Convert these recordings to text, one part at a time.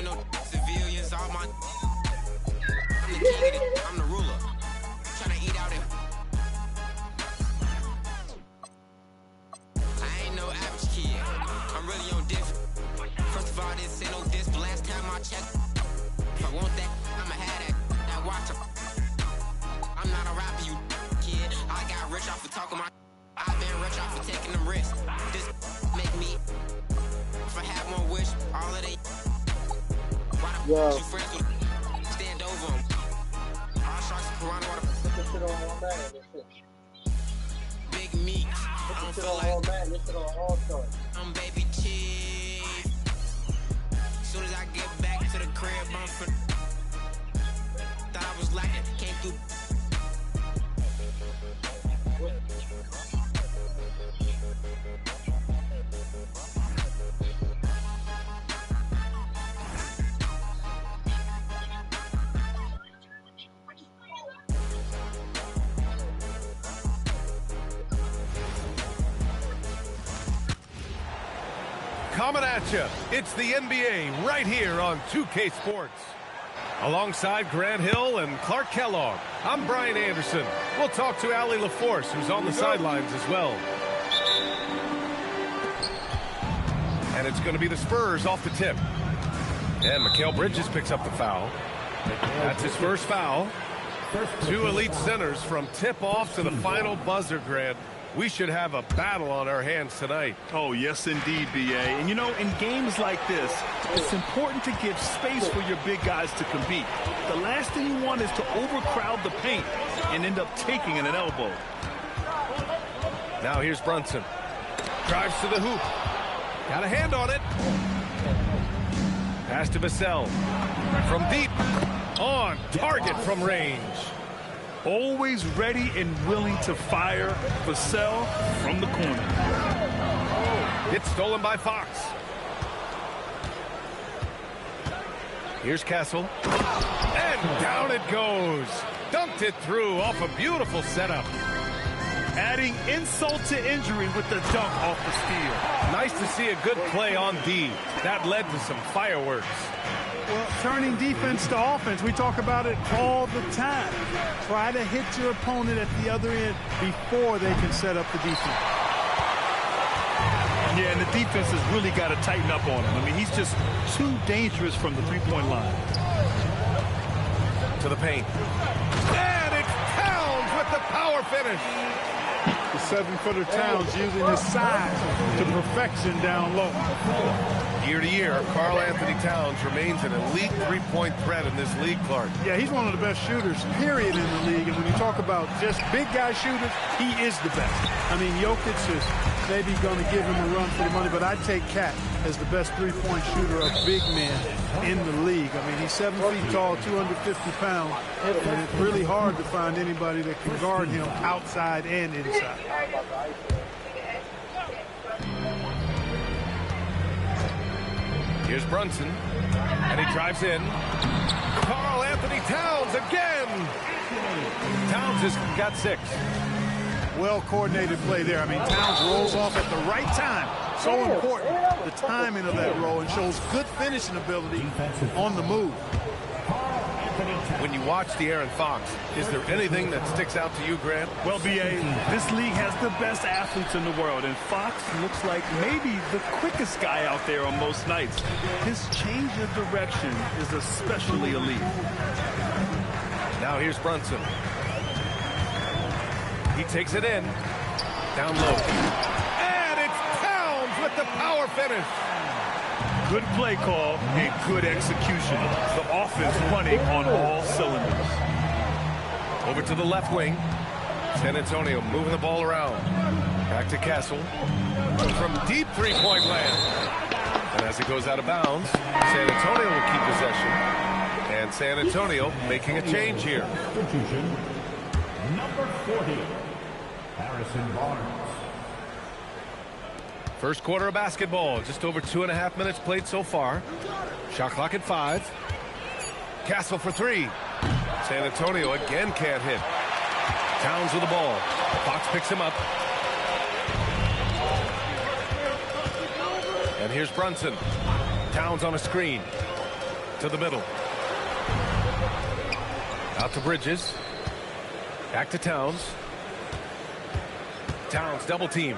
with no civilians. All my I'm the king of it. I'm the ruler. Tryna eat out it. I ain't no average kid. I'm really on different. First of all, this ain't no diss, but last time I checked, if I want that, I'ma have that watch. I'm not a rapper, you kid. I got rich off of talking my. I've been rich off of taking them risks. This make me. If I have one wish, all of they. Why the f you friends with stand over them? All sharks and piranha water. Big meat. I don't feel like I'm baby chief. Soon as I get back to the crib, I'm for. Thought I was lacking, came through. Coming at you, it's the NBA right here on 2K Sports. Alongside Grant Hill and Clark Kellogg, I'm Brian Anderson. We'll talk to Allie LaForce, who's on the sidelines as well. And it's going to be the Spurs off the tip. And Mikal Bridges picks up the foul. That's his first foul. Two elite centers from tip-off to the final buzzer, Grant. We should have a battle on our hands tonight. Oh, yes, indeed, B.A. And, you know, in games like this, it's important to give space for your big guys to compete. The last thing you want is to overcrowd the paint and end up taking an elbow. Now here's Brunson. Drives to the hoop. Got a hand on it. Pass to Vassell. From deep. On target from range. Always ready and willing to fire. Vassell from the corner. It's stolen by Fox. Here's Castle. And down it goes. Dunked it through off a beautiful setup. Adding insult to injury with the dunk off the steal. Nice to see a good play on D. That led to some fireworks. Well, turning defense to offense, we talk about it all the time. Try to hit your opponent at the other end before they can set up the defense. Yeah, and the defense has really got to tighten up on him. I mean, he's just too dangerous from the three-point line. To the paint. And it's Towns with the power finish. The 7-footer Towns using his size to perfection down low. Year to year, Karl Anthony Towns remains an elite three-point threat in this league, Clark. Yeah, he's one of the best shooters, period, in the league. And when you talk about just big guy shooters, he is the best. I mean, Jokic is maybe going to give him a run for the money, but I'd take Cat as the best three-point shooter of big men in the league. I mean, he's 7 feet tall, 250 pounds, and it's really hard to find anybody that can guard him outside and inside. Here's Brunson, and he drives in. Karl Anthony Towns again. Towns has got 6. Well-coordinated play there. I mean, Towns rolls off at the right time. So important, the timing of that roll, and shows good finishing ability on the move. When you watch De'Aaron Fox, is there anything that sticks out to you, Grant? Well, B.A., this league has the best athletes in the world, and Fox looks like maybe the quickest guy out there on most nights. His change of direction is especially elite. Now here's Brunson. He takes it in. Down low. And it's Towns with the power finish. Good play call and good execution. The offense running on all cylinders. Over to the left wing. San Antonio moving the ball around. Back to Castle. From deep three-point land. And as it goes out of bounds, San Antonio will keep possession. And San Antonio making a change here. Substitution, number 40, Harrison Barnes. First quarter of basketball, just over 2.5 minutes played so far. Shot clock at 5. Castle for 3. San Antonio again can't hit. Towns with the ball. Fox picks him up. And here's Brunson. Towns on a screen. to the middle. Out to Bridges. Back to Towns. Towns double team.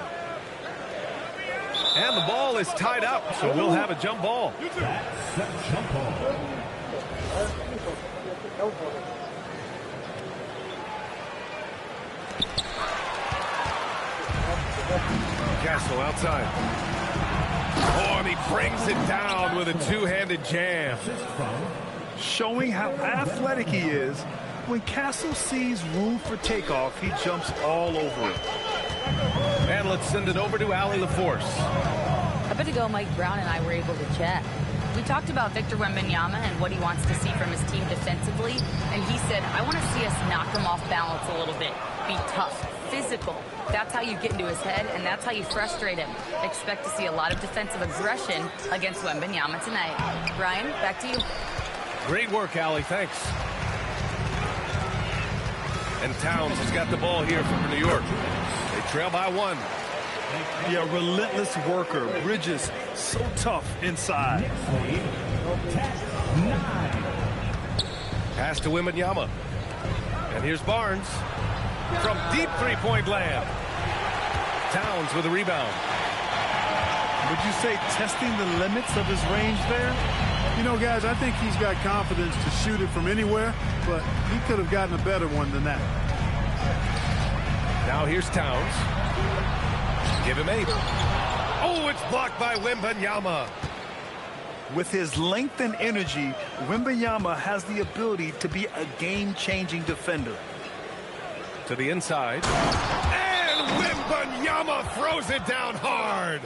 And the ball is tied up, so we'll have a jump ball. Jump ball. Castle outside. Oh, and he brings it down with a two-handed jam. Showing how athletic he is. When Castle sees room for takeoff, he jumps all over it. And let's send it over to Allie LaForce. A bit ago, Mike Brown and I were able to chat. We talked about Victor Wembanyama and what he wants to see from his team defensively, and he said, I want to see us knock him off balance a little bit. Be tough, physical. That's how you get into his head, and that's how you frustrate him. Expect to see a lot of defensive aggression against Wembanyama tonight. Brian, back to you. Great work, Allie. Thanks. And Towns has got the ball here for New York. They trail by 1. Yeah, relentless worker. Bridges, so tough inside. Pass to Wembanyama. And here's Barnes from deep three-point land. Towns with a rebound. Would you say testing the limits of his range there? You know, guys, I think he's got confidence to shoot it from anywhere, but he could have gotten a better one than that. Now here's Towns. Give him 8. Oh, it's blocked by Wembanyama. With his length and energy, Wembanyama has the ability to be a game-changing defender. To the inside. And Wembanyama throws it down hard.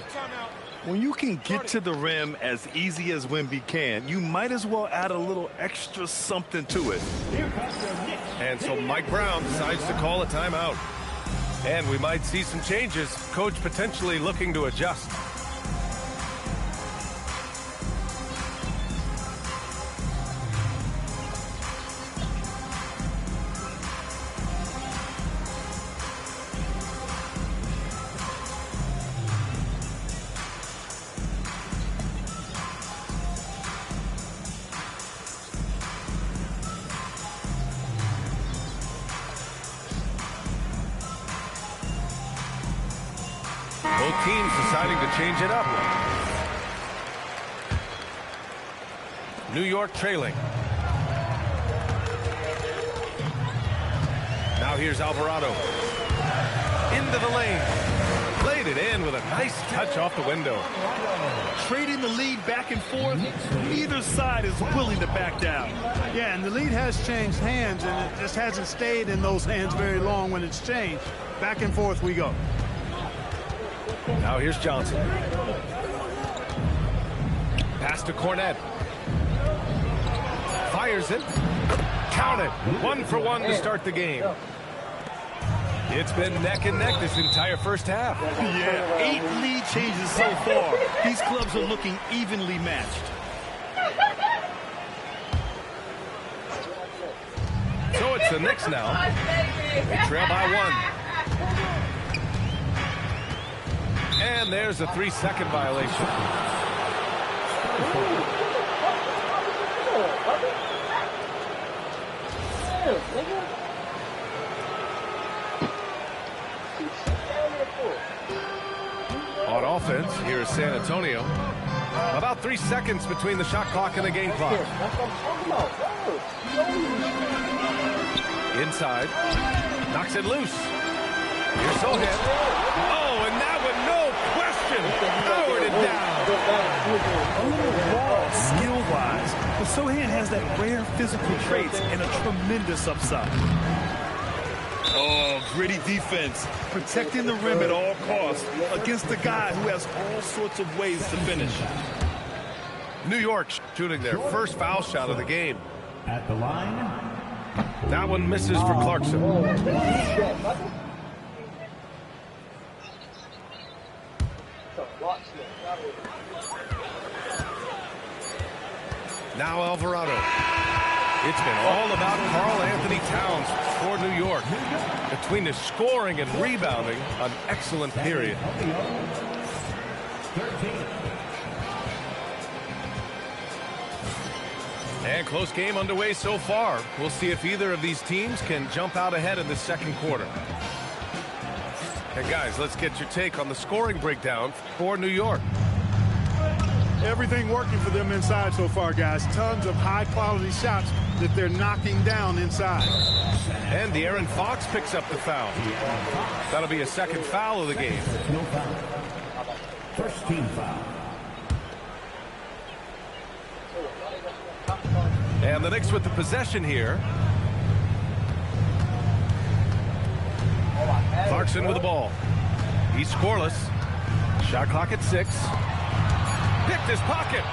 When you can get to the rim as easy as Wemby can, you might as well add a little extra something to it. And so Mike Brown decides to call a timeout. And we might see some changes. Coach potentially looking to adjust. Both teams deciding to change it up. New York trailing. Now here's Alvarado. Into the lane. Played it in with a nice touch off the window. Trading the lead back and forth, either side is willing to back down. Yeah, and the lead has changed hands, and it just hasn't stayed in those hands very long when it's changed. Back and forth we go. Now here's Johnson. Pass to Cornette. Fires it. Count it. 1 for 1 to start the game. It's been neck and neck this entire first half. Yeah, 8 lead changes so far. These clubs are looking evenly matched. So it's the Knicks now. They trail by 1. And there's a 3-second violation. On offense, here is San Antonio. About 3 seconds between the shot clock and the game clock. Inside. Knocks it loose. Here's Sohan. Oh, and that one, no question, lowered it down. Skill-wise, but Sohan has that rare physical traits and a tremendous upside. Oh, gritty defense, protecting the rim at all costs against a guy who has all sorts of ways to finish. New York shooting their first foul shot of the game. At the line. That one misses for Clarkson. Now Alvarado. It's been all about Karl Anthony Towns for New York. Between the scoring and rebounding, an excellent period. 13. And close game underway so far. We'll see if either of these teams can jump out ahead in the second quarter. And guys, let's get your take on the scoring breakdown for New York. Everything working for them inside so far, guys. Tons of high-quality shots that they're knocking down inside. And De'Aaron Fox picks up the foul. That'll be a second foul of the game. No foul. First team foul. And the Knicks with the possession here. Clarkson with the ball. He's scoreless. Shot clock at 6. Picked his pocket.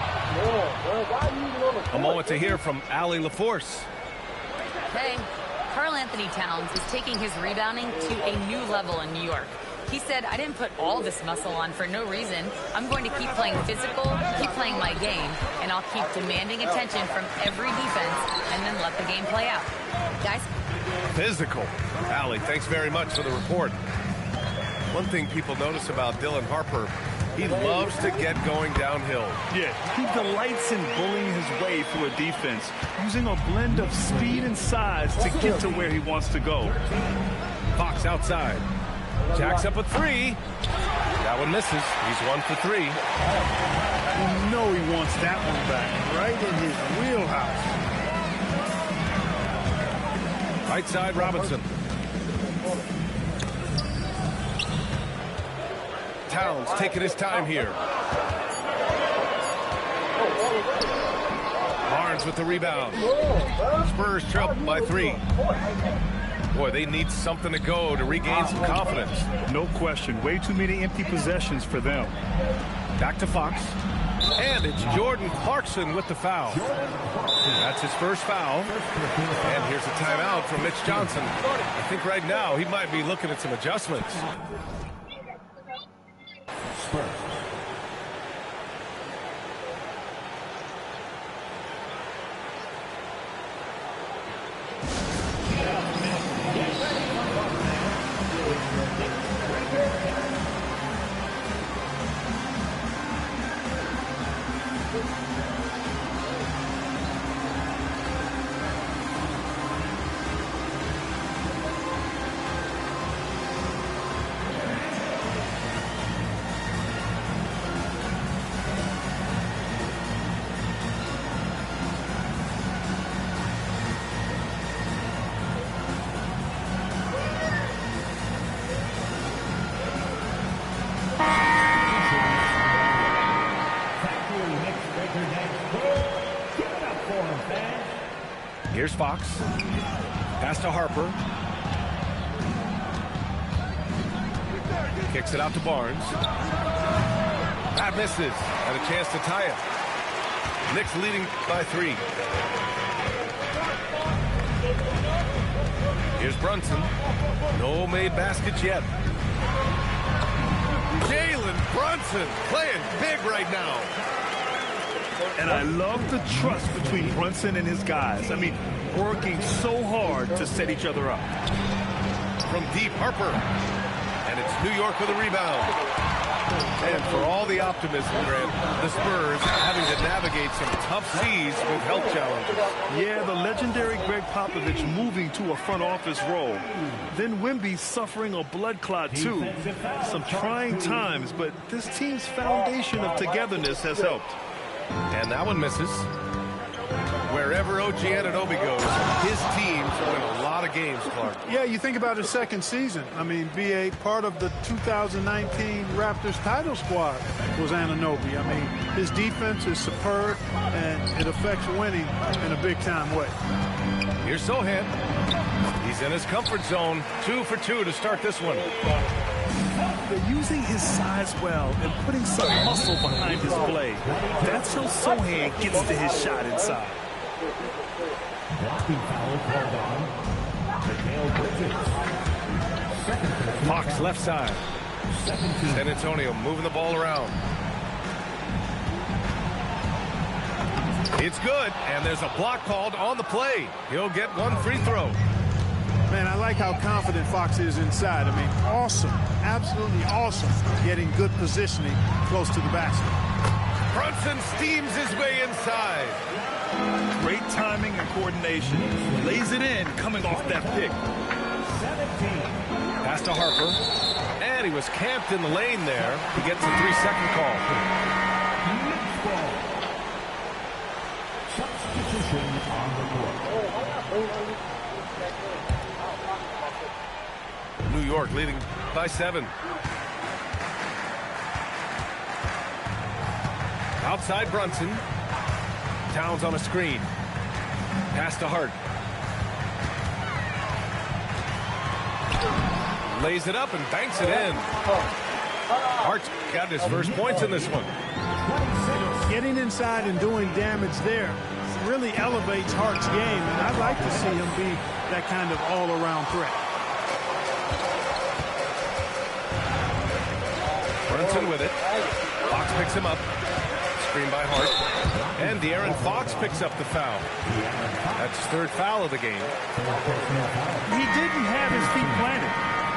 A moment to hear from Allie LaForce. Hey, Karl Anthony Towns is taking his rebounding to a new level in New York. He said, I didn't put all this muscle on for no reason. I'm going to keep playing physical, keep playing my game, and I'll keep demanding attention from every defense and then let the game play out. Guys? Physical. Allie, thanks very much for the report. One thing people notice about Dylan Harper, he loves to get going downhill. Yeah, he delights in bullying his way through a defense, using a blend of speed and size to get to where he wants to go. Fox outside. Jacks up a 3. That one misses. He's 1 for 3. You know he wants that one back, right in his wheelhouse. Right side, Robinson. Towns taking his time here. Barnes with the rebound. Spurs trail by 3. Boy, they need something to go to regain some confidence. No question. Way too many empty possessions for them. Back to Fox. And it's Jordan Clarkson with the foul. That's his first foul. And here's a timeout from Mitch Johnson. I think right now he might be looking at some adjustments. Spurs. Here's Fox. Pass to Harper. Kicks it out to Barnes. That misses. Had a chance to tie it. Knicks leading by 3. Here's Brunson. No made baskets yet. Jalen Brunson playing big right now. And I love the trust between Brunson and his guys. I mean, working so hard to set each other up. From deep, Harper. And it's New York with a rebound. And for all the optimism, Grant, the Spurs having to navigate some tough seas with health challenges. Yeah, the legendary Greg Popovich moving to a front office role. Then Wemby suffering a blood clot, too. Some trying times, but this team's foundation of togetherness has helped. And that one misses. Wherever OG Anunoby goes, his teams win a lot of games, Clark. Yeah, you think about his second season. I mean, BA, part of the 2019 Raptors title squad was Anunoby. I mean, his defense is superb, and it affects winning in a big-time way. Here's Sohan. He's in his comfort zone. 2 for 2 to start this one. They're using his size well and putting some muscle behind his play. That's how Sohan gets to his shot inside. Blocking foul called on. Mikal Bridges. Fox left side. San Antonio moving the ball around. It's good, and there's a block called on the play. He'll get one free throw. Man, I like how confident Fox is inside. I mean, awesome, absolutely awesome, getting good positioning close to the basket. Brunson steams his way inside. Great combination. Lays it in, coming off that pick. 17. Pass to Harper. And he was camped in the lane there. He gets a 3-second call. Ball. Substitution on the court. New York leading by 7. Outside Brunson. Towns on a screen. Pass to Hart. Lays it up and banks it in. Hart's got his first points in this one. Getting inside and doing damage there really elevates Hart's game, and I'd like to see him be that kind of all-around threat. Brunson with it. Fox picks him up. Screen by Hart. And De'Aaron Fox picks up the foul. That's his 3rd foul of the game. He didn't have his feet planted.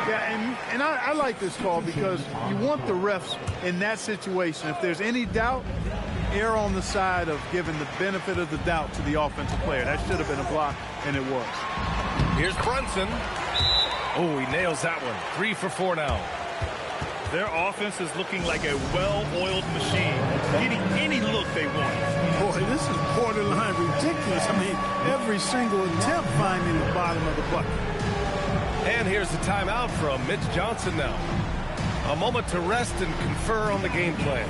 Yeah, and I like this call because you want the refs in that situation. If there's any doubt, err on the side of giving the benefit of the doubt to the offensive player. That should have been a block, and it was. Here's Brunson. Oh, he nails that one. 3 for 4 now. Their offense is looking like a well-oiled machine, getting any look they want. Boy, this is borderline ridiculous. I mean, every single attempt finding the bottom of the bucket. And here's the timeout from Mitch Johnson now. A moment to rest and confer on the game plan.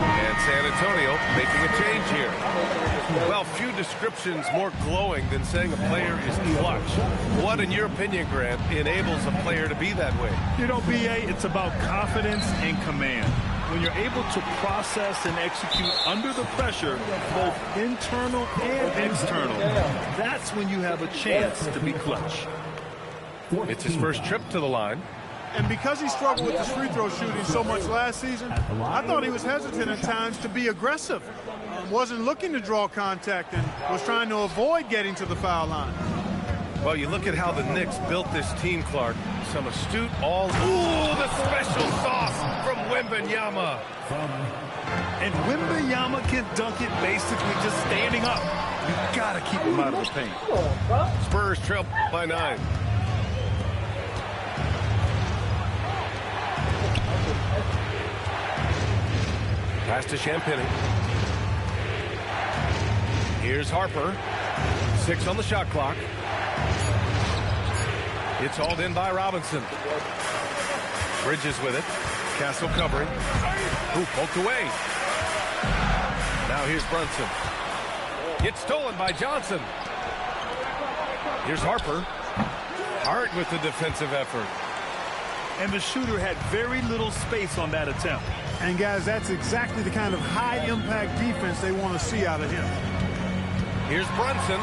And San Antonio making a change here. Well, few descriptions more glowing than saying a player is clutch. What, in your opinion, Grant, enables a player to be that way? You know, B.A., it's about confidence and command. When you're able to process and execute under the pressure, both internal and external, that's when you have a chance to be clutch. It's his first trip to the line. And because he struggled with his free throw shooting so much last season, I thought he was hesitant at times to be aggressive. Wasn't looking to draw contact and was trying to avoid getting to the foul line. Well, you look at how the Knicks built this team, Clark. Some astute all... Ooh, the special sauce from Wembanyama. And Wembanyama can dunk it basically just standing up. You got to keep him out of the paint. Spurs trail by 9. Pass to Champagny. Here's Harper. 6 on the shot clock. It's hauled in by Robinson. Bridges with it. Castle covering. Ooh, poked away. Now here's Brunson. It's stolen by Johnson. Here's Harper. Hart with the defensive effort. And the shooter had very little space on that attempt. And, guys, that's exactly the kind of high-impact defense they want to see out of him. Here's Brunson.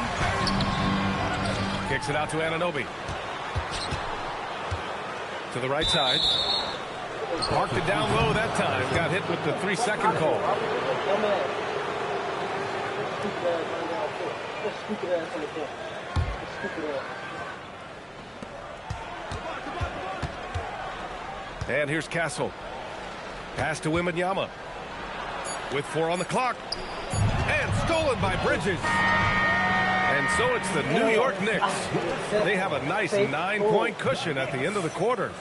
Kicks it out to Anunoby. To the right side. Parked it down low that time. Got hit with the 3-second call. And here's Castle. Pass to Wembanyama. With 4 on the clock. And stolen by Bridges. And so it's the New York Knicks. They have a nice 9-point cushion at the end of the quarter.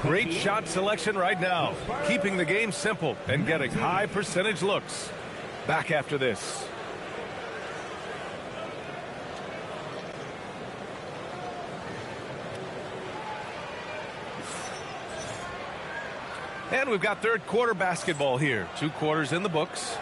Great shot selection right now. Keeping the game simple and getting high percentage looks. Back after this. And we've got third quarter basketball here. 2 quarters in the books.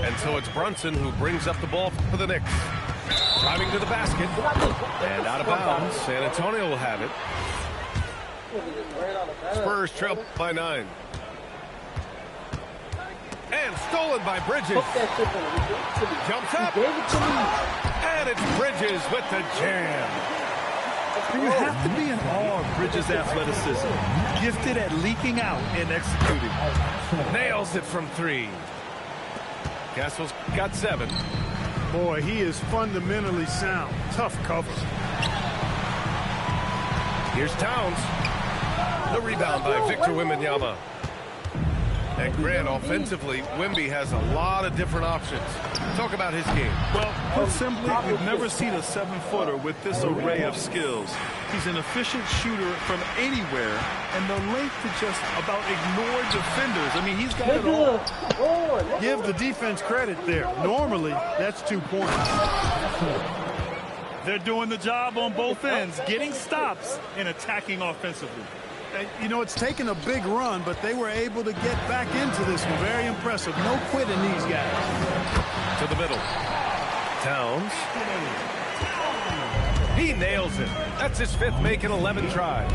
And so it's Brunson who brings up the ball for the Knicks. Driving to the basket. And out of bounds. San Antonio will have it. Spurs trail by 9. And stolen by Bridges. Jumps up. And it's Bridges with the jam. You have to be in awe of Bridges' athleticism. Gifted at leaking out and executing. Nails it from 3. Castle's got 7. Boy, he is fundamentally sound. Tough cover. Here's Towns. The rebound by Victor Wembanyama. And Grant, offensively, Wemby has a lot of different options. Talk about his game. Well, put simply, we've never seen a 7-footer with this array of skills. He's an efficient shooter from anywhere, and the length to just about ignore defenders. I mean, he's got it all. Give the defense credit there. Normally, that's 2 points. They're doing the job on both ends, getting stops and attacking offensively. You know, it's taken a big run, but they were able to get back into this one. Very impressive. No quitting these guys. To the middle. Towns. He nails it. That's his 5th make in 11 tries.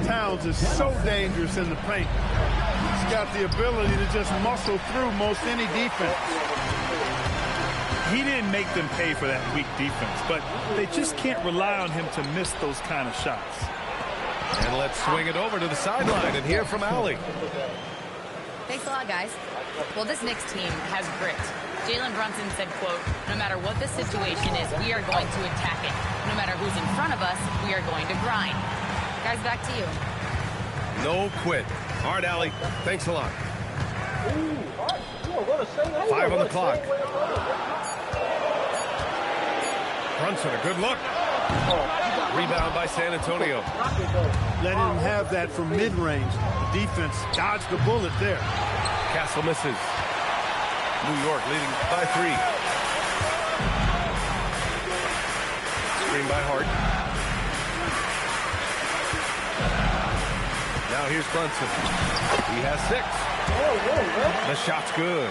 Towns is so dangerous in the paint. He's got the ability to just muscle through most any defense. He didn't make them pay for that weak defense, but they just can't rely on him to miss those kind of shots. And let's swing it over to the sideline and hear from Allie. Thanks a lot, guys. Well, this Knicks team has grit. Jalen Brunson said, quote, "No matter what the situation is, we are going to attack it. No matter who's in front of us, we are going to grind." Guys, back to you. No quit. All right, Allie. Thanks a lot. 5 on the clock. Brunson, a good look. Rebound by San Antonio. Letting him have that from mid-range. The defense dodged the bullet there. Castle misses. New York leading by 3. Screen by Hart. Now here's Brunson. He has 6. The shot's good.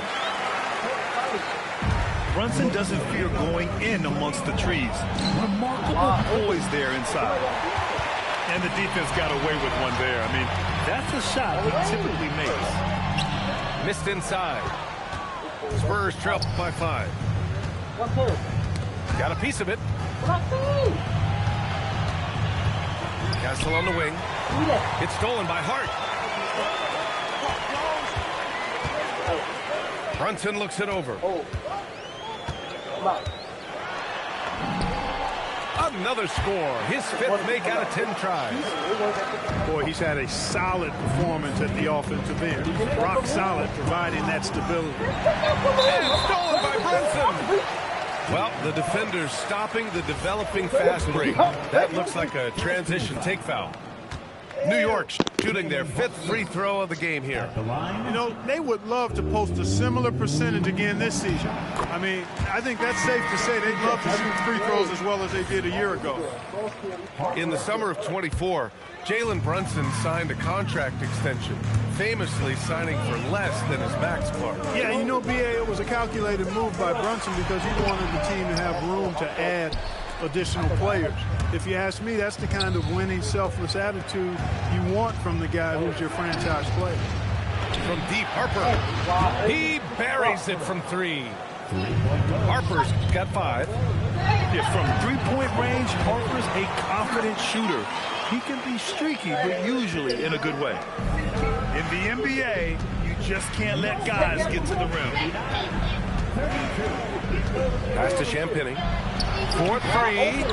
Brunson doesn't fear going in amongst the trees. Remarkable poise there inside. And the defense got away with one there. I mean, that's a shot he typically makes. Missed inside. Spurs trail by 5. Got a piece of it. Castle on the wing. It's stolen by Hart. Brunson looks it over. Another score. His 5th make out of 10 tries. Boy, he's had a solid performance at the offensive end. Rock solid, providing that stability. And stolen by Brunson. Well, the defender's stopping the developing fast break. That looks like a transition take foul. New York shooting their 5th free throw of the game here. You know, they would love to post a similar percentage again this season. I mean, I think that's safe to say they'd love to shoot free throws as well as they did a year ago. In the summer of 24, Jalen Brunson signed a contract extension, famously signing for less than his max mark. Yeah, you know, BA, it was a calculated move by Brunson because he wanted the team to have room to add additional players. If you ask me, that's the kind of winning, selfless attitude you want from the guy who's your franchise player. From deep, Harper. He buries it from 3. Harper's got 5. Yeah, from 3-point range, Harper's a confident shooter. He can be streaky, but usually in a good way. In the NBA, you just can't let guys get to the rim. Pass to Champagny. 4-3.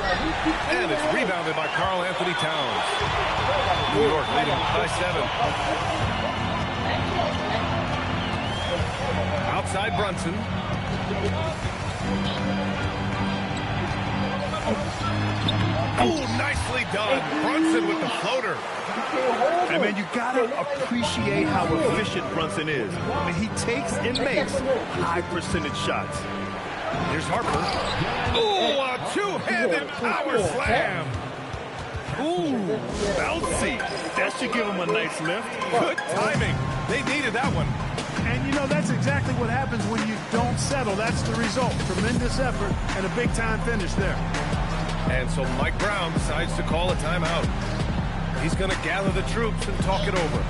And it's rebounded by Karl Anthony Towns. New York leading by 7. Outside Brunson. Oh, nicely done. Brunson with the floater. I mean, you gotta appreciate how efficient Brunson is. I mean, he takes and makes high percentage shots. Here's Harper. Ooh, a two-handed power slam. Ooh, bouncy. That should give him a nice lift. Good timing. They needed that one. And, you know, that's exactly what happens when you don't settle. That's the result. Tremendous effort and a big-time finish there. And so Mike Brown decides to call a timeout. He's going to gather the troops and talk it over.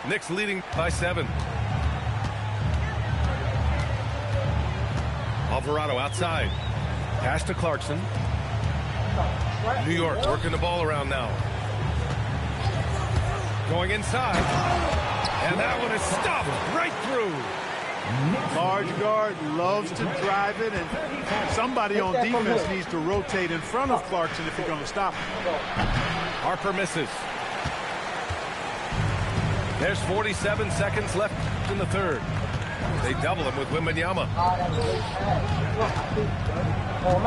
Knicks leading by 7. Alvarado outside. Pass to Clarkson. New York working the ball around now. Going inside. And that one is stopped right through. Large guard loves to drive it, and somebody on defense needs to rotate in front of Clarkson if you're going to stop him. Harper misses. There's 47 seconds left in the third. They double him with Wembanyama.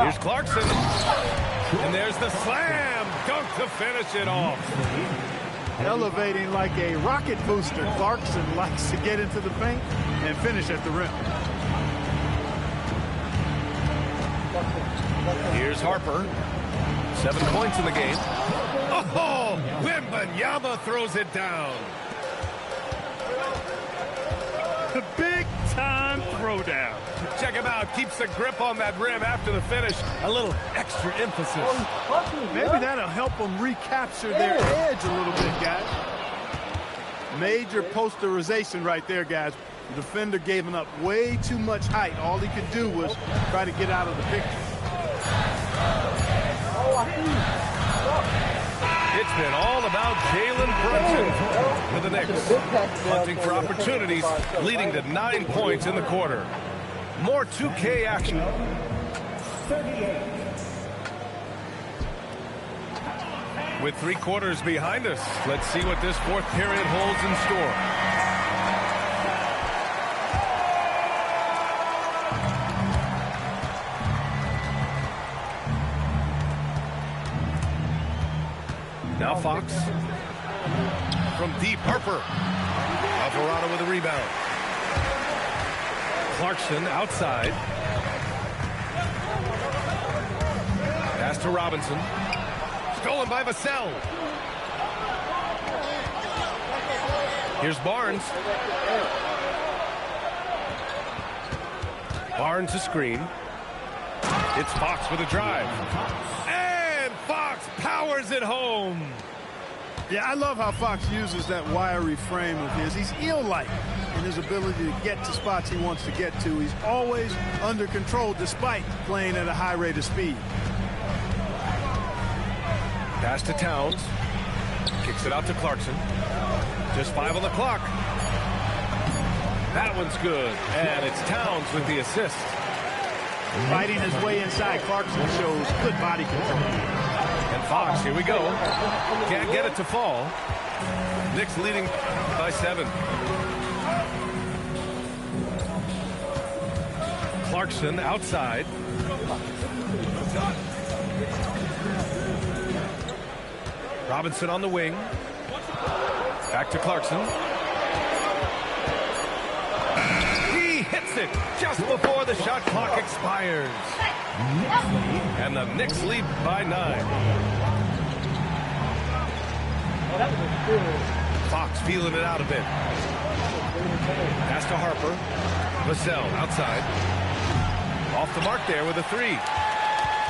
Here's Clarkson. And there's the slam dunk to finish it off. Elevating like a rocket booster. Clarkson likes to get into the paint and finish at the rim. Here's Harper. 7 points in the game. Oh, Wembanyama throws it down. The big-time throwdown. Check him out. Keeps the grip on that rim after the finish. A little extra emphasis. Maybe that'll help them recapture their edge a little bit, guys. Major posterization right there, guys. The defender gave him up way too much height. All he could do was try to get out of the picture. It's been all about Jalen Brunson for the Knicks. Hunting for opportunities, leading to 9 points in the quarter. More 2K action. 38. With 3 quarters behind us, let's see what this fourth period holds in store. Now Fox. From deep, Harper. Alvarado with a rebound. Clarkson outside. Pass to Robinson. Stolen by Vassell. Here's Barnes. Barnes a screen. It's Fox with a drive. And Fox powers it home. Yeah, I love how Fox uses that wiry frame of his. He's eel-like in his ability to get to spots he wants to get to. He's always under control despite playing at a high rate of speed. Pass to Towns. Kicks it out to Clarkson. Just 5 on the clock. That one's good. And it's Towns with the assist. Fighting his way inside, Clarkson shows good body control. And Fox, here we go. Can't get it to fall. Knicks leading by 7. Clarkson outside. Robinson on the wing. Back to Clarkson. He hits it just before the shot clock expires. And the Knicks lead by 9. Fox feeling it out a bit. Pass to Harper. Vassell outside. Off the mark there with a 3.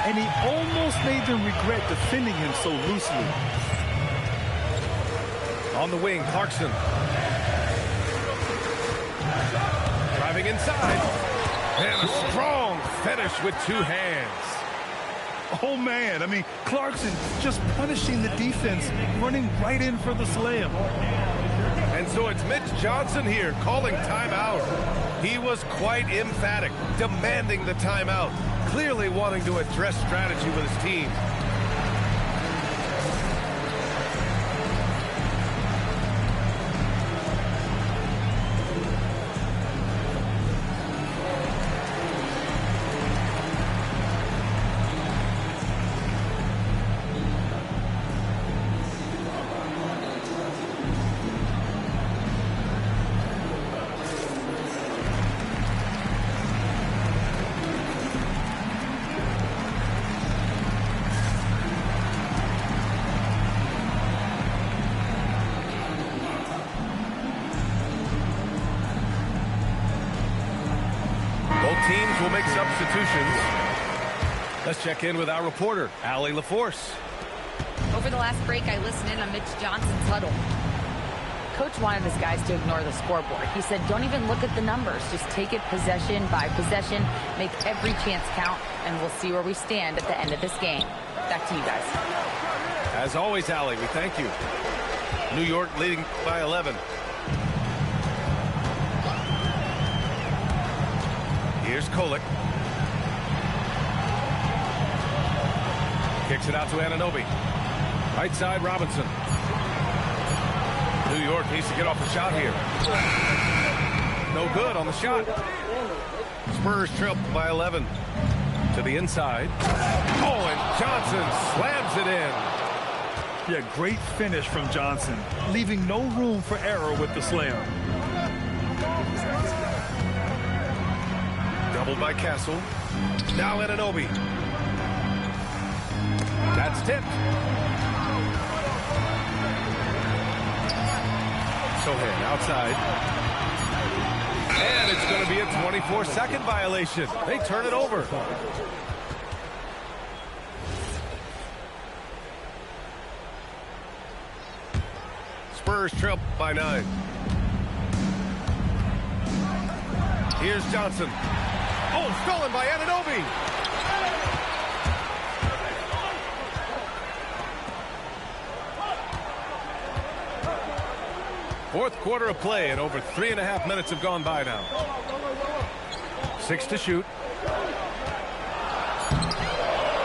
And he almost made them regret defending him so loosely. On the wing, Clarkson. Driving inside. And a strong finish with 2 hands. Oh, man. I mean, Clarkson just punishing the defense, running right in for the slam. And so it's Mitch Johnson here calling timeout. He was quite emphatic, demanding the timeout, clearly wanting to address strategy with his team. Teams will make substitutions. Let's check in with our reporter, Allie LaForce. Over the last break, I listened in on Mitch Johnson's huddle. Coach wanted his guys to ignore the scoreboard. He said, don't even look at the numbers. Just take it possession by possession, make every chance count, and we'll see where we stand at the end of this game. Back to you guys. As always, Allie, we thank you. New York leading by 11. Here's Kolek. Kicks it out to Anunoby. Right side, Robinson. New York needs to get off the shot here. No good on the shot. Spurs trail by 11. To the inside. Oh, and Johnson slams it in. Yeah, great finish from Johnson, leaving no room for error with the slam. Doubled by Castle. Now Anunoby. That's tipped. Sohan outside. And it's going to be a 24-second violation. They turn it over. Spurs trail by 9. Here's Johnson. Oh, stolen by Anunoby. Fourth quarter of play, and over 3.5 minutes have gone by now. 6 to shoot.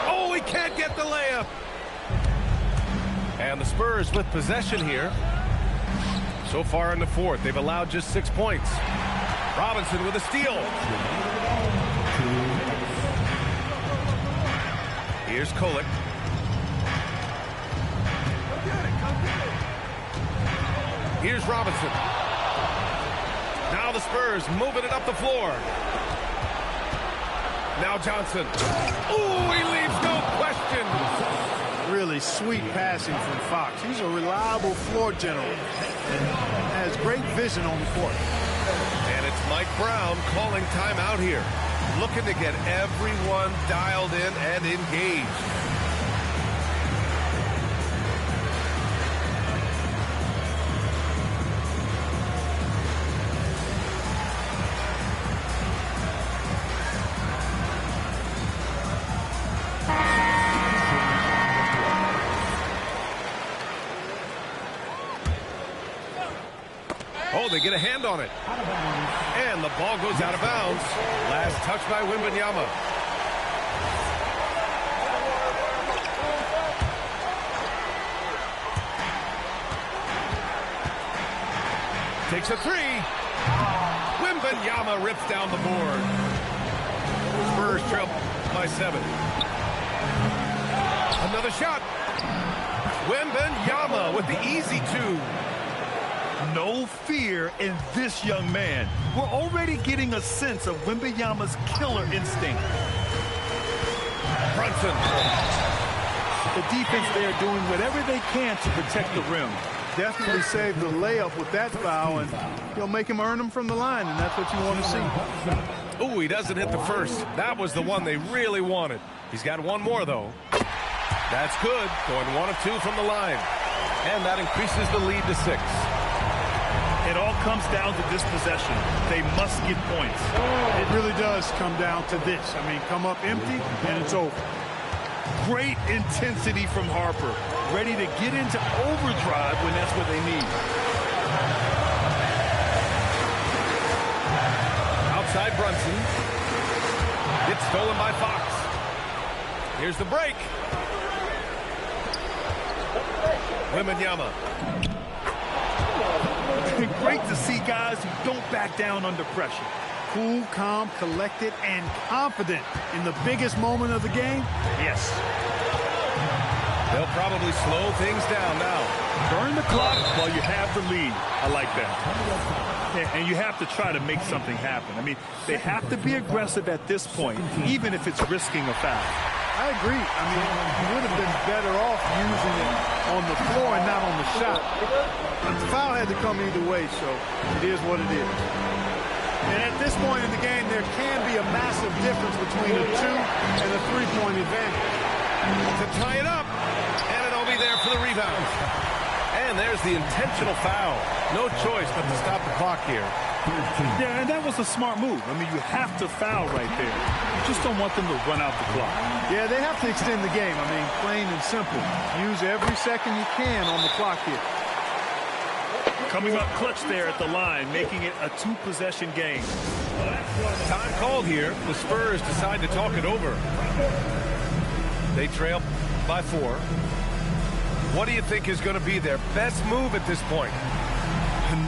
Oh, he can't get the layup. And the Spurs with possession here. So far in the fourth, they've allowed just 6 points. Robinson with a steal. Here's Kolek. Here's Robinson. Now the Spurs moving it up the floor. Now Johnson. Ooh, he leaves no question. Really sweet passing from Fox. He's a reliable floor general and has great vision on the court. And it's Mike Brown calling timeout here. Looking to get everyone dialed in and engaged. Oh, they get a hand on it. And the ball goes out of bounds. Last touch by Wembanyama. Takes a three. Wembanyama rips down the board. Spurs trail by 7. Another shot. Wembanyama with the easy 2. No fear in this young man. We're already getting a sense of Wembanyama's killer instinct. Brunson. The defense there doing whatever they can to protect the rim. Definitely saved the layup with that foul, and he'll make him earn them from the line, and that's what you want to see. Ooh, he doesn't hit the first. That was the one they really wanted. He's got one more, though. That's good. Going 1 of 2 from the line. And that increases the lead to 6. It all comes down to this possession. They must get points. It really does come down to this. I mean, come up empty, and it's over. Great intensity from Harper. Ready to get into overdrive when that's what they need. Outside Brunson. It's stolen by Fox. Here's the break. Wembanyama. Great to see guys who don't back down under pressure. Cool, calm, collected, and confident in the biggest moment of the game. Yes. They'll probably slow things down now. Burn the clock while you have the lead. I like that. And you have to try to make something happen. I mean, they have to be aggressive at this point, even if it's risking a foul. I agree. I mean, you would have been better off using it on the floor and not on the shot. But the foul had to come either way, so it is what it is. And at this point in the game, there can be a massive difference between a 2 and a 3-point advantage. To tie it up. Anunoby there for the rebound. And there's the intentional foul. No choice but to stop the clock here. Yeah, and that was a smart move. I mean, you have to foul right there. You just don't want them to run out the clock. Yeah, they have to extend the game. I mean, plain and simple. Use every second you can on the clock here. Coming up clutch there at the line, making it a two-possession game. Time called here. The Spurs decide to talk it over. They trail by 4. What do you think is going to be their best move at this point?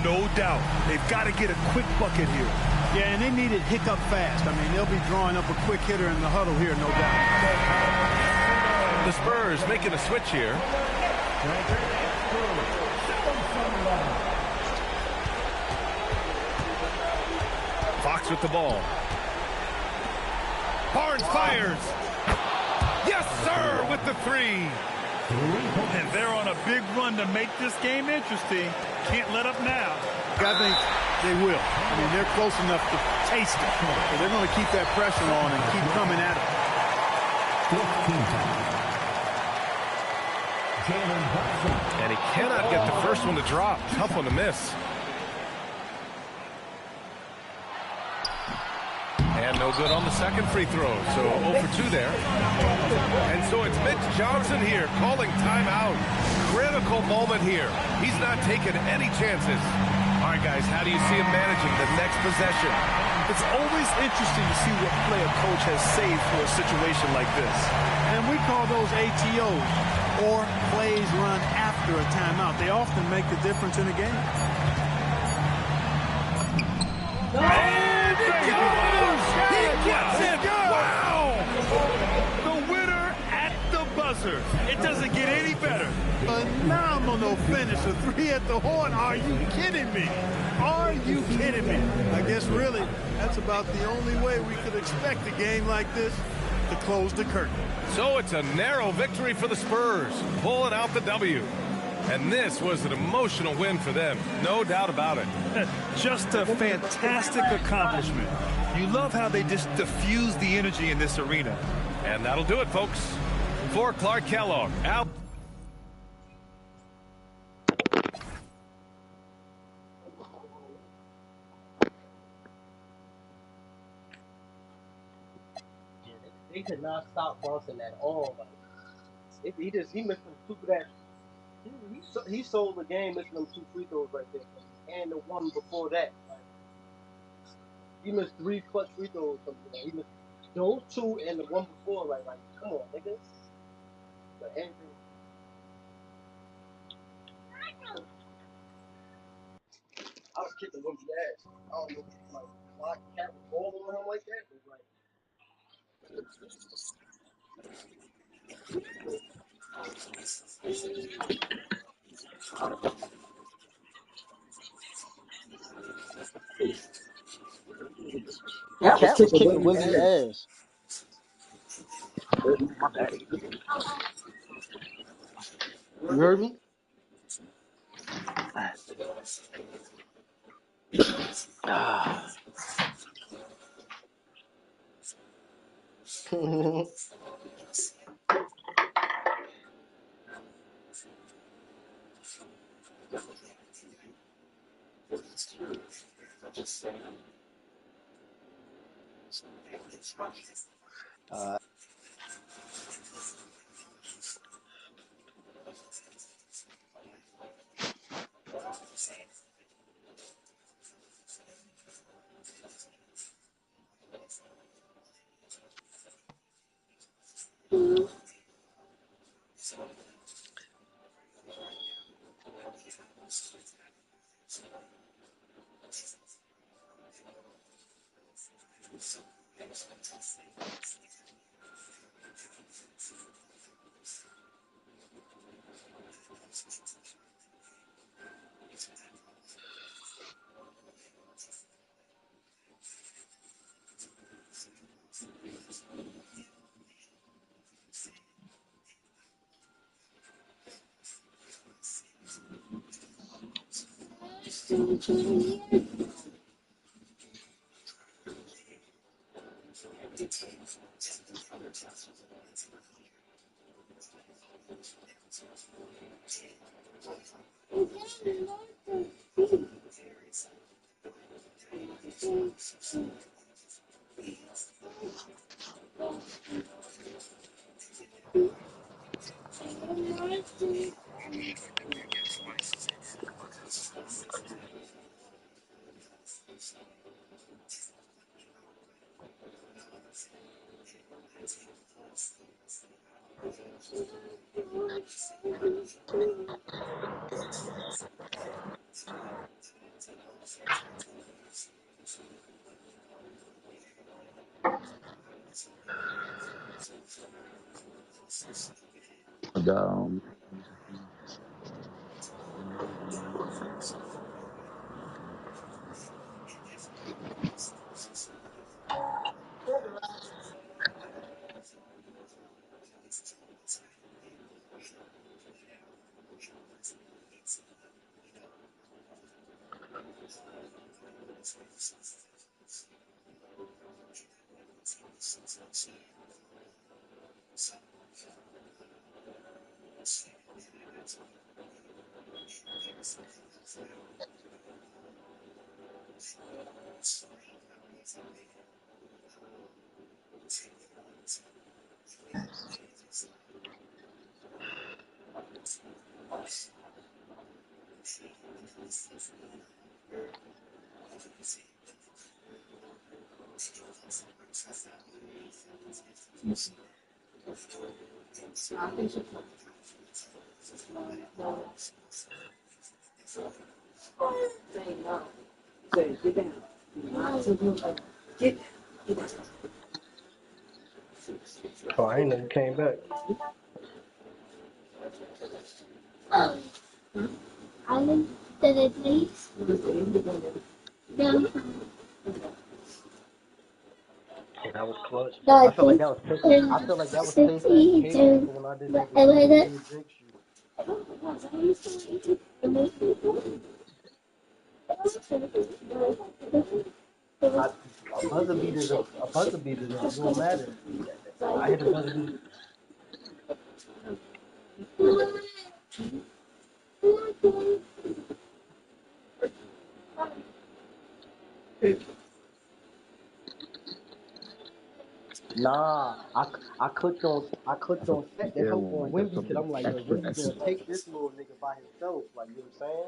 No doubt. They've got to get a quick bucket here. Yeah, and they need it hiccup fast. I mean, they'll be drawing up a quick hitter in the huddle here, no doubt. The Spurs making a switch here. Fox with the ball. Barnes fires. Yes, sir, with the 3. And they're on a big run to make this game interesting. Can't let up now. I think they will. I mean, they're close enough to taste it. So they're going to keep that pressure on and keep coming at it. And he cannot get the first one to drop. Tough one to miss. And no good on the second free throw. So 0 for 2 there. And so it's Mitch Johnson here calling timeout. Critical moment here. He's not taking any chances. All right, guys, how do you see him managing the next possession? It's always interesting to see what play a coach has saved for a situation like this. And we call those ATOs, or plays run after a timeout. They often make the difference in a game. And it goes! He gets it! Wow! The winner at the buzzer. It doesn't get any better. Phenomenal finish. A 3 at the horn. Are you kidding me? Are you kidding me? I guess really that's about the only way we could expect a game like this to close the curtain. So it's a narrow victory for the Spurs, pulling out the W. And this was an emotional win for them, no doubt about it. Just a fantastic accomplishment. You love how they just diffuse the energy in this arena. And that'll do it, folks. For Clark Kellogg, out. They could not stop Brunson at all. Like, he missed them 2 that. He sold the game missing them 2 free throws right there, and the one before that. Like, he missed 3 clutch free throws. He missed those 2 and the one before. Like come on, nigga. But anything. I was kicking Wimpy's ass. I don't know, like, why Cat was balling on him like that. But like. Cat was kicking Wimpy's ass. You heard me? Um, Oh, I ain't know you came back. Island that it leaves. Yeah. Oh, that was clutch. No, I I feel like think that was paper. in I feel like that was paper 50 for to when I did the that elevator. me and Jake shoot. A buzzer beater is a buzzer beater. Though. It don't matter. I hit a buzzer beater. Nah, I clicked on set to yeah, help when on I got Wimby because something I'm like, yo, extra, Wimby extra. gonna take this little nigga by himself. Like, you know what I'm saying?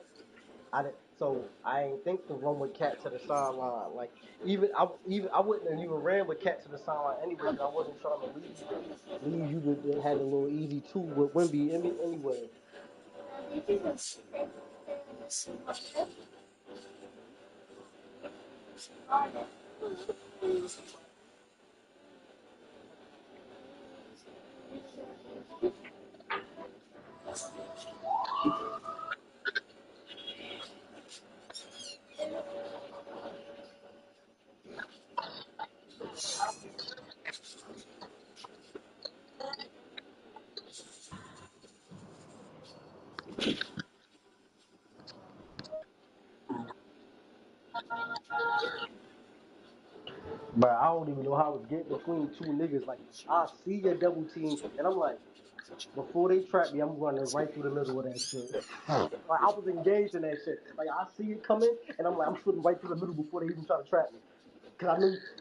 So I ain't think to run with Cat to the sideline. Like even I wouldn't have even ran with Cat to the sideline anyway because I wasn't trying to leave you to had a little easy two with Wimby anyway. But I don't even know how I was getting between two niggas. Like I see your double team, and I'm like, before they trap me, I'm running right through the middle of that shit. Like I was engaged in that shit. Like I see it coming, and I'm like, I'm slipping right through the middle before they even try to trap me.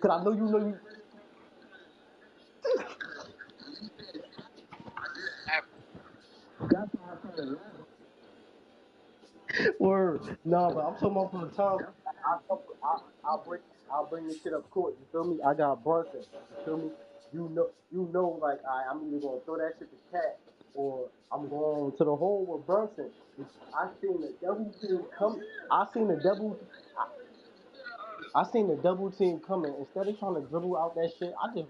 Cause I know you. Word. No, but I'm talking about from the time I'll bring this shit up court. You feel me? I got Brunson. You feel me? You know, like I'm either gonna throw that shit to Cat or I'm going to the hole with Brunson. I seen the double team come. I seen the double. I seen the double team coming. Instead of trying to dribble out that shit, I just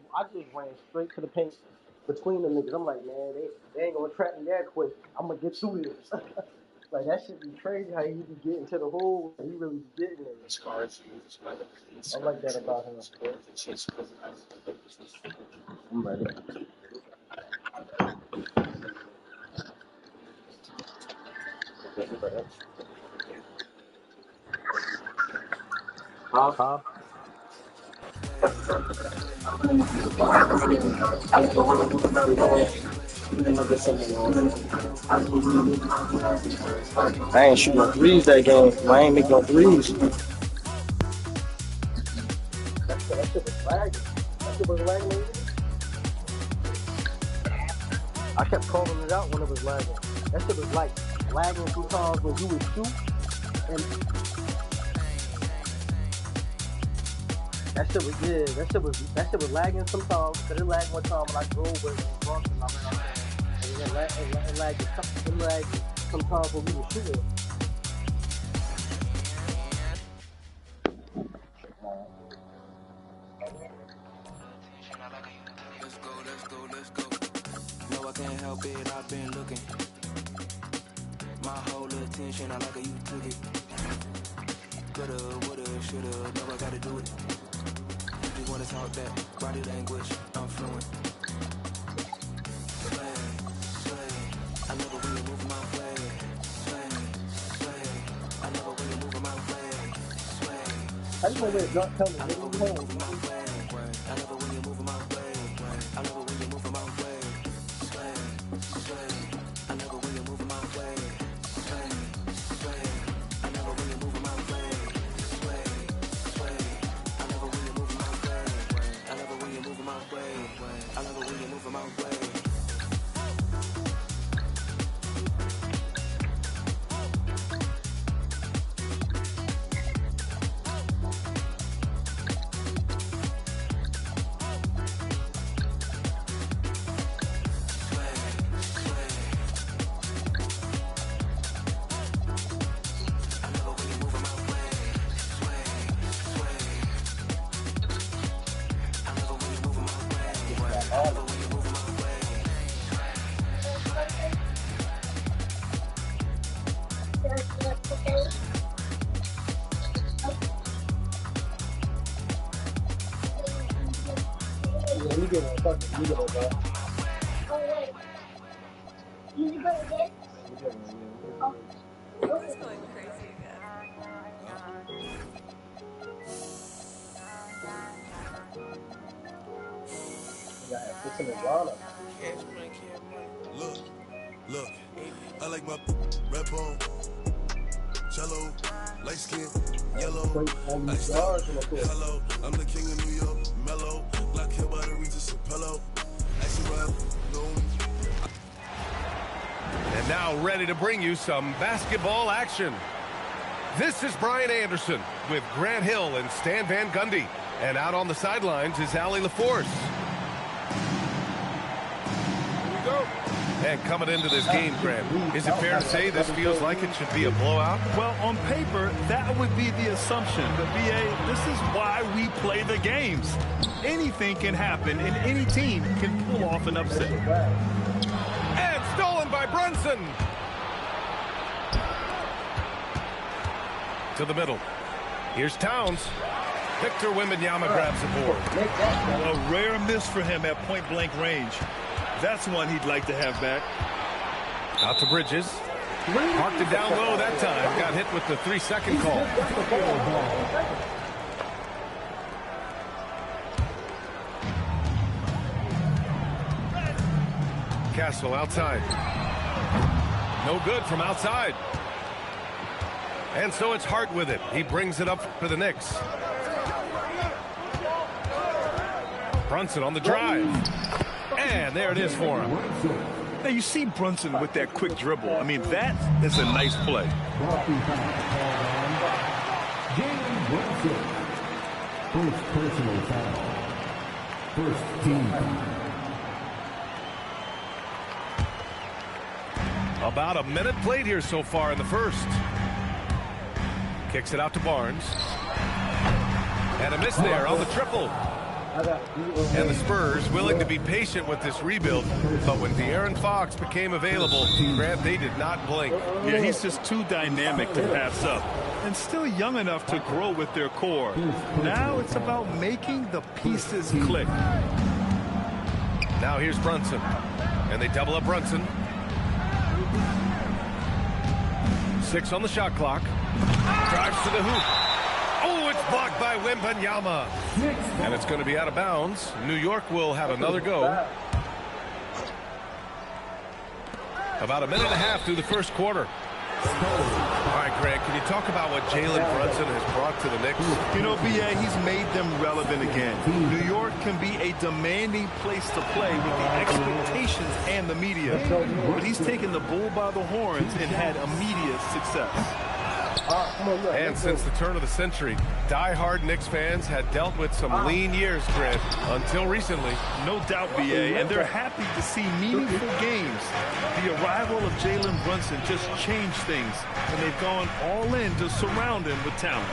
ran straight to the paint between them niggas. I'm like, man, they ain't gonna trap me that quick. I'm gonna get through this. Like that shit be crazy how he be getting to the hole. He really be getting it. I like that about him. I'm ready. Huh? I ain't shooting no threes that game. I ain't making no threes. That shit was lagging. That shit was lagging. I kept calling it out when it was lagging. That shit was like lagging sometimes when you would shoot, and that shit was lagging sometimes. Cause it lagged one time when I drove with Boston. I ran out there, and it lagged sometimes when we were shooting. No, I can't help it, I've been looking. My whole attention, I like how you took it. Coulda, woulda, shoulda, know I gotta do it. You wanna talk that body language, I'm fluent. Sway, sway, I love it when you move my way. Sway, sway, I love it when you move my way. Sway, I just want to not tell me. I love it when you move my way. I love it when you move my way. I love it when you move my way. Sway, sway, I love it when you move my way. Sway, sway, I love it when you move my way. Sway, sway, I love it when you move my way. I love it when you move my way. I love it when you move my way. Look, I like my red bone, cello, light skin, yellow. Hello, I'm the king of New York, mellow. Black hair by the Regis Apello. And now ready to bring you some basketball action. This is Brian Anderson with Grant Hill and Stan Van Gundy. And out on the sidelines is Allie LaForce. And coming into this game, Grant, is it fair to say this feels like it should be a blowout? Well, on paper, that would be the assumption. But, B.A., this is why we play the games. Anything can happen, and any team can pull off an upset. And stolen by Brunson. To the middle. Here's Towns. Victor Wembanyama grabs the board. A rare miss for him at point-blank range. That's one he'd like to have back. Out to Bridges. Parked it down low that time. Got hit with the 3-second call. Castle outside. No good from outside. And so it's Hart with it. He brings it up for the Knicks. Brunson on the drive. And there it is for him. Now, you see Brunson with that quick dribble. I mean, that is a nice play. First personal foul. First team foul. About a minute played here so far in the first. Kicks it out to Barnes. And a miss there on the triple. And the Spurs willing to be patient with this rebuild, but when De'Aaron Fox became available, Grant, they did not blink. Yeah, he's just too dynamic to pass up, and still young enough to grow with their core. Now it's about making the pieces click. Now here's Brunson, and they double up Brunson. 6 on the shot clock. Drives to the hoop. Oh, it's blocked by Wembanyama. And it's going to be out of bounds. New York will have another go. About a minute and a half through the first quarter. All right, Greg, can you talk about what Jalen Brunson has brought to the Knicks? You know, B.A., he's made them relevant again. New York can be a demanding place to play with the expectations and the media. But he's taken the bull by the horns and had immediate success. And since the turn of the century, die-hard Knicks fans had dealt with some lean years, Greg, until recently. No doubt, B.A., and they're happy to see meaningful games. The arrival of Jalen Brunson just changed things, and they've gone all in to surround him with talent.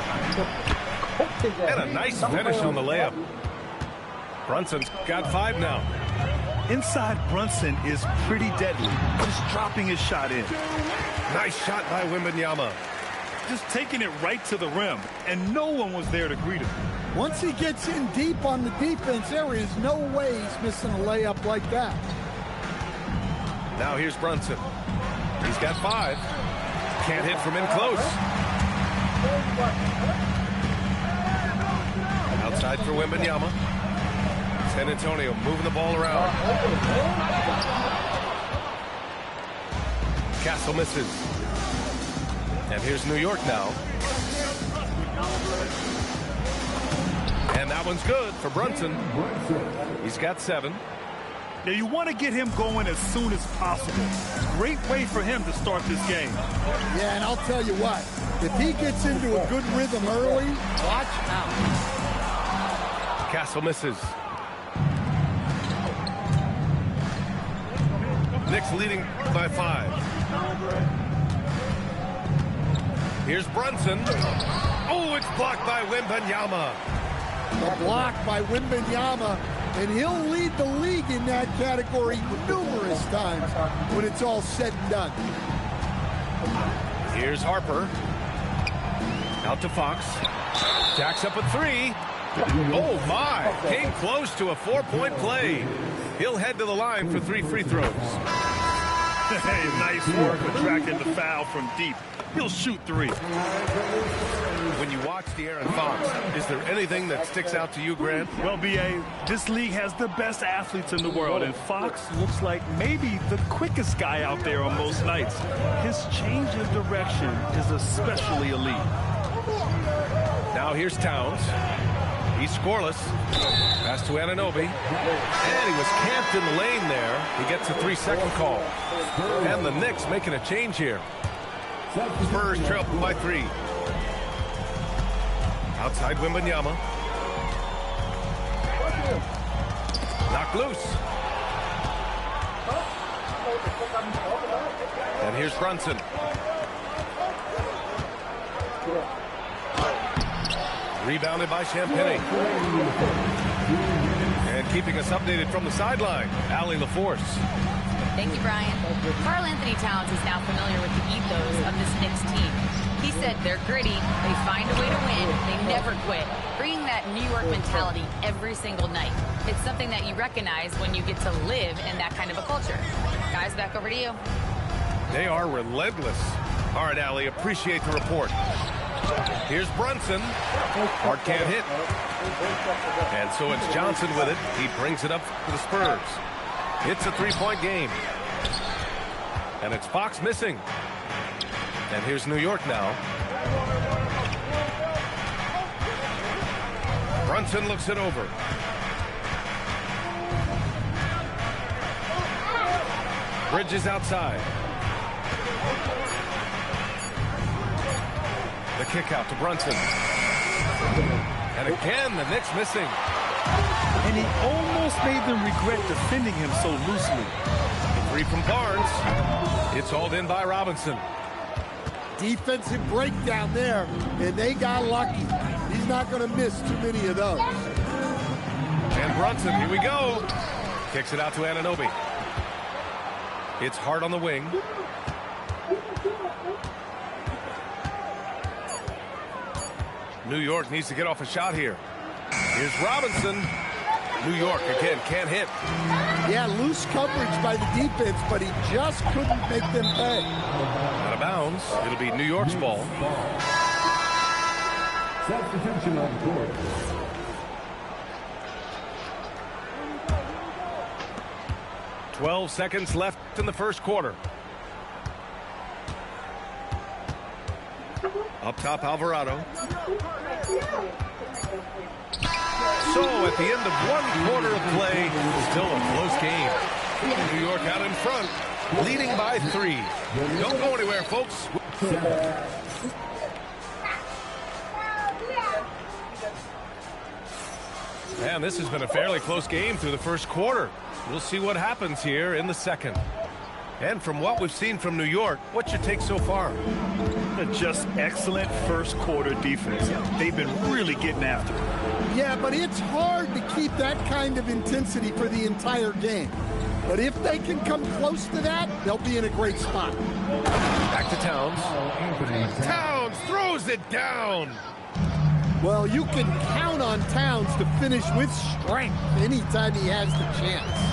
And a nice finish on the layup. Brunson's got 5 now. Inside Brunson is pretty deadly, just dropping his shot in. Nice shot by Wembanyama. Just taking it right to the rim, and no one was there to greet him. Once he gets in deep on the defense, there is no way he's missing a layup like that. Now here's Brunson. He's got 5. Can't hit from in close. Outside for Wembanyama. San Antonio moving the ball around. Castle misses. And here's New York now. And that one's good for Brunson. He's got 7. Now you want to get him going as soon as possible. Great way for him to start this game. Yeah, and I'll tell you what. If he gets into a good rhythm early, watch out. Castle misses. Knicks leading by 5. Here's Brunson. Oh, it's blocked by Wembanyama. A block by Wembanyama, and he'll lead the league in that category numerous times when it's all said and done. Here's Harper. Out to Fox. Jacks up a 3. Oh, my. Came close to a 4-point play. He'll head to the line for 3 free throws. Hey, nice work attracting the foul from deep. He'll shoot 3. When you watch De'Aaron Fox, is there anything that sticks out to you, Grant? Well, B.A., this league has the best athletes in the world, and Fox looks like maybe the quickest guy out there on most nights. His change of direction is especially elite. Now here's Towns. He's scoreless. Pass to Anunoby. And he was camped in the lane there. He gets a 3-second call. And the Knicks making a change here. Spurs trail by 3. Outside Wembanyama. Knocked loose. And here's Brunson. Rebounded by Champagnie. And keeping us updated from the sideline, Allie LaForce. Thank you, Brian. Karl Anthony Towns is now familiar with the ethos of this Knicks team. He said they're gritty, they find a way to win, they never quit, bringing that New York mentality every single night. It's something that you recognize when you get to live in that kind of a culture. Guys, back over to you. They are relentless. All right, Allie, appreciate the report. Here's Brunson. Hart can't hit. And so it's Johnson with it. He brings it up for the Spurs. It's a 3-point game. And it's Fox missing. And here's New York now. Brunson looks it over. Bridges outside. The kick out to Brunson. And again, the Knicks missing. And he almost made them regret defending him so loosely. The 3 from Barnes. It's hauled in by Robinson. Defensive breakdown there, and they got lucky. He's not going to miss too many of those. And Brunson, here we go. Kicks it out to Anunoby. It's Hart on the wing. New York needs to get off a shot here. Here's Robinson. New York again can't hit. Yeah, loose coverage by the defense, but he just couldn't make them pay. Out of bounds. It'll be New York's ball. Substitution on the court. .12 seconds left in the first quarter. Up top, Alvarado. So at the end of 1 quarter of play, still a close game. New York out in front, leading by 3. Don't go anywhere, folks. And this has been a fairly close game through the first quarter. We'll see what happens here in the second. And from what we've seen from New York, what's your take so far? Just excellent first quarter defense. They've been really getting after it. Yeah, but it's hard to keep that kind of intensity for the entire game. But if they can come close to that, they'll be in a great spot. Back to Towns. Towns throws it down. Well, you can count on Towns to finish with strength anytime he has the chance.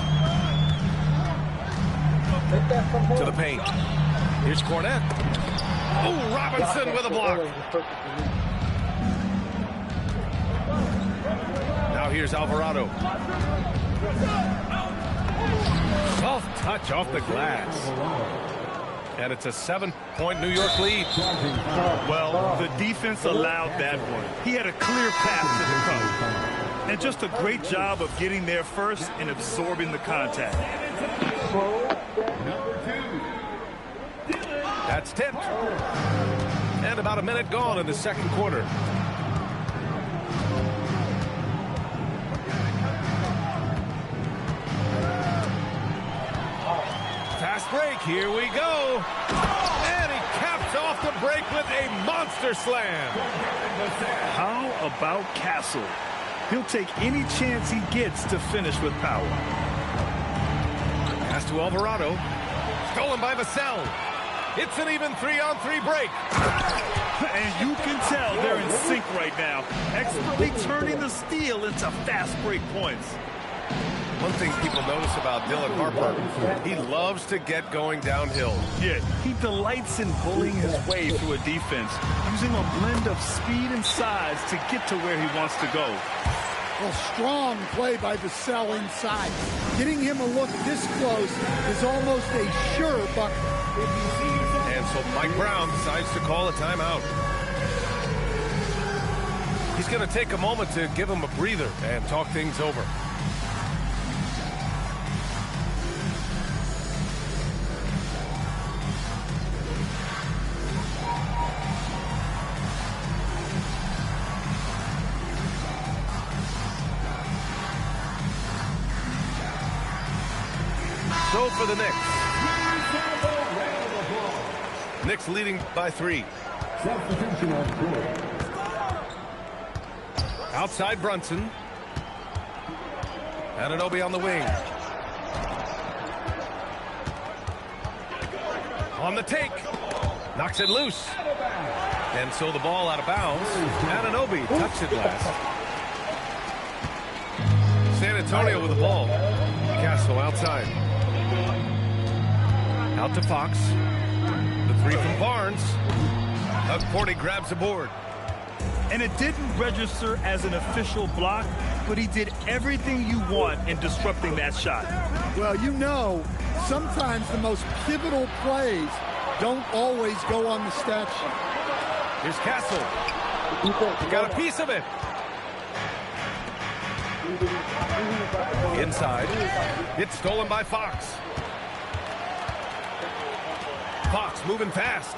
To the paint. Here's Cornette. Oh, Robinson with a block. Now here's Alvarado. Soft touch off the glass. And it's a 7-point New York lead. Well, the defense allowed that one. He had a clear path to the cup. And just a great job of getting there first and absorbing the contact. That's tipped. And about a minute gone in the second quarter. Fast break, here we go. And he caps off the break with a monster slam. How about Castle? He'll take any chance he gets to finish with power. Pass to Alvarado. Stolen by Vassell. It's an even 3-on-3 break. And you can tell they're in sync right now, expertly turning the steal into fast break points. One thing people notice about Dylan Harper, he loves to get going downhill. Yeah, he delights in bullying his way through a defense, using a blend of speed and size to get to where he wants to go. A strong play by Vassell inside. Getting him a look this close is almost a sure bucket. And so Mike Brown decides to call a timeout. He's going to take a moment to give him a breather and talk things over. So for the Knicks. Knicks leading by 3. Substitution on court. Outside Brunson. Anunoby on the wing. On the take. Knocks it loose. And so the ball out of bounds. Anunoby touched it last. San Antonio with the ball. Castle outside. Out to Fox. The 3 from Barnes. Porty grabs the board. And it didn't register as an official block, but he did everything you want in disrupting that shot. Well, you know, sometimes the most pivotal plays don't always go on the stat sheet. Here's Castle. Got a piece of it. Inside. It's stolen by Fox. Fox moving fast.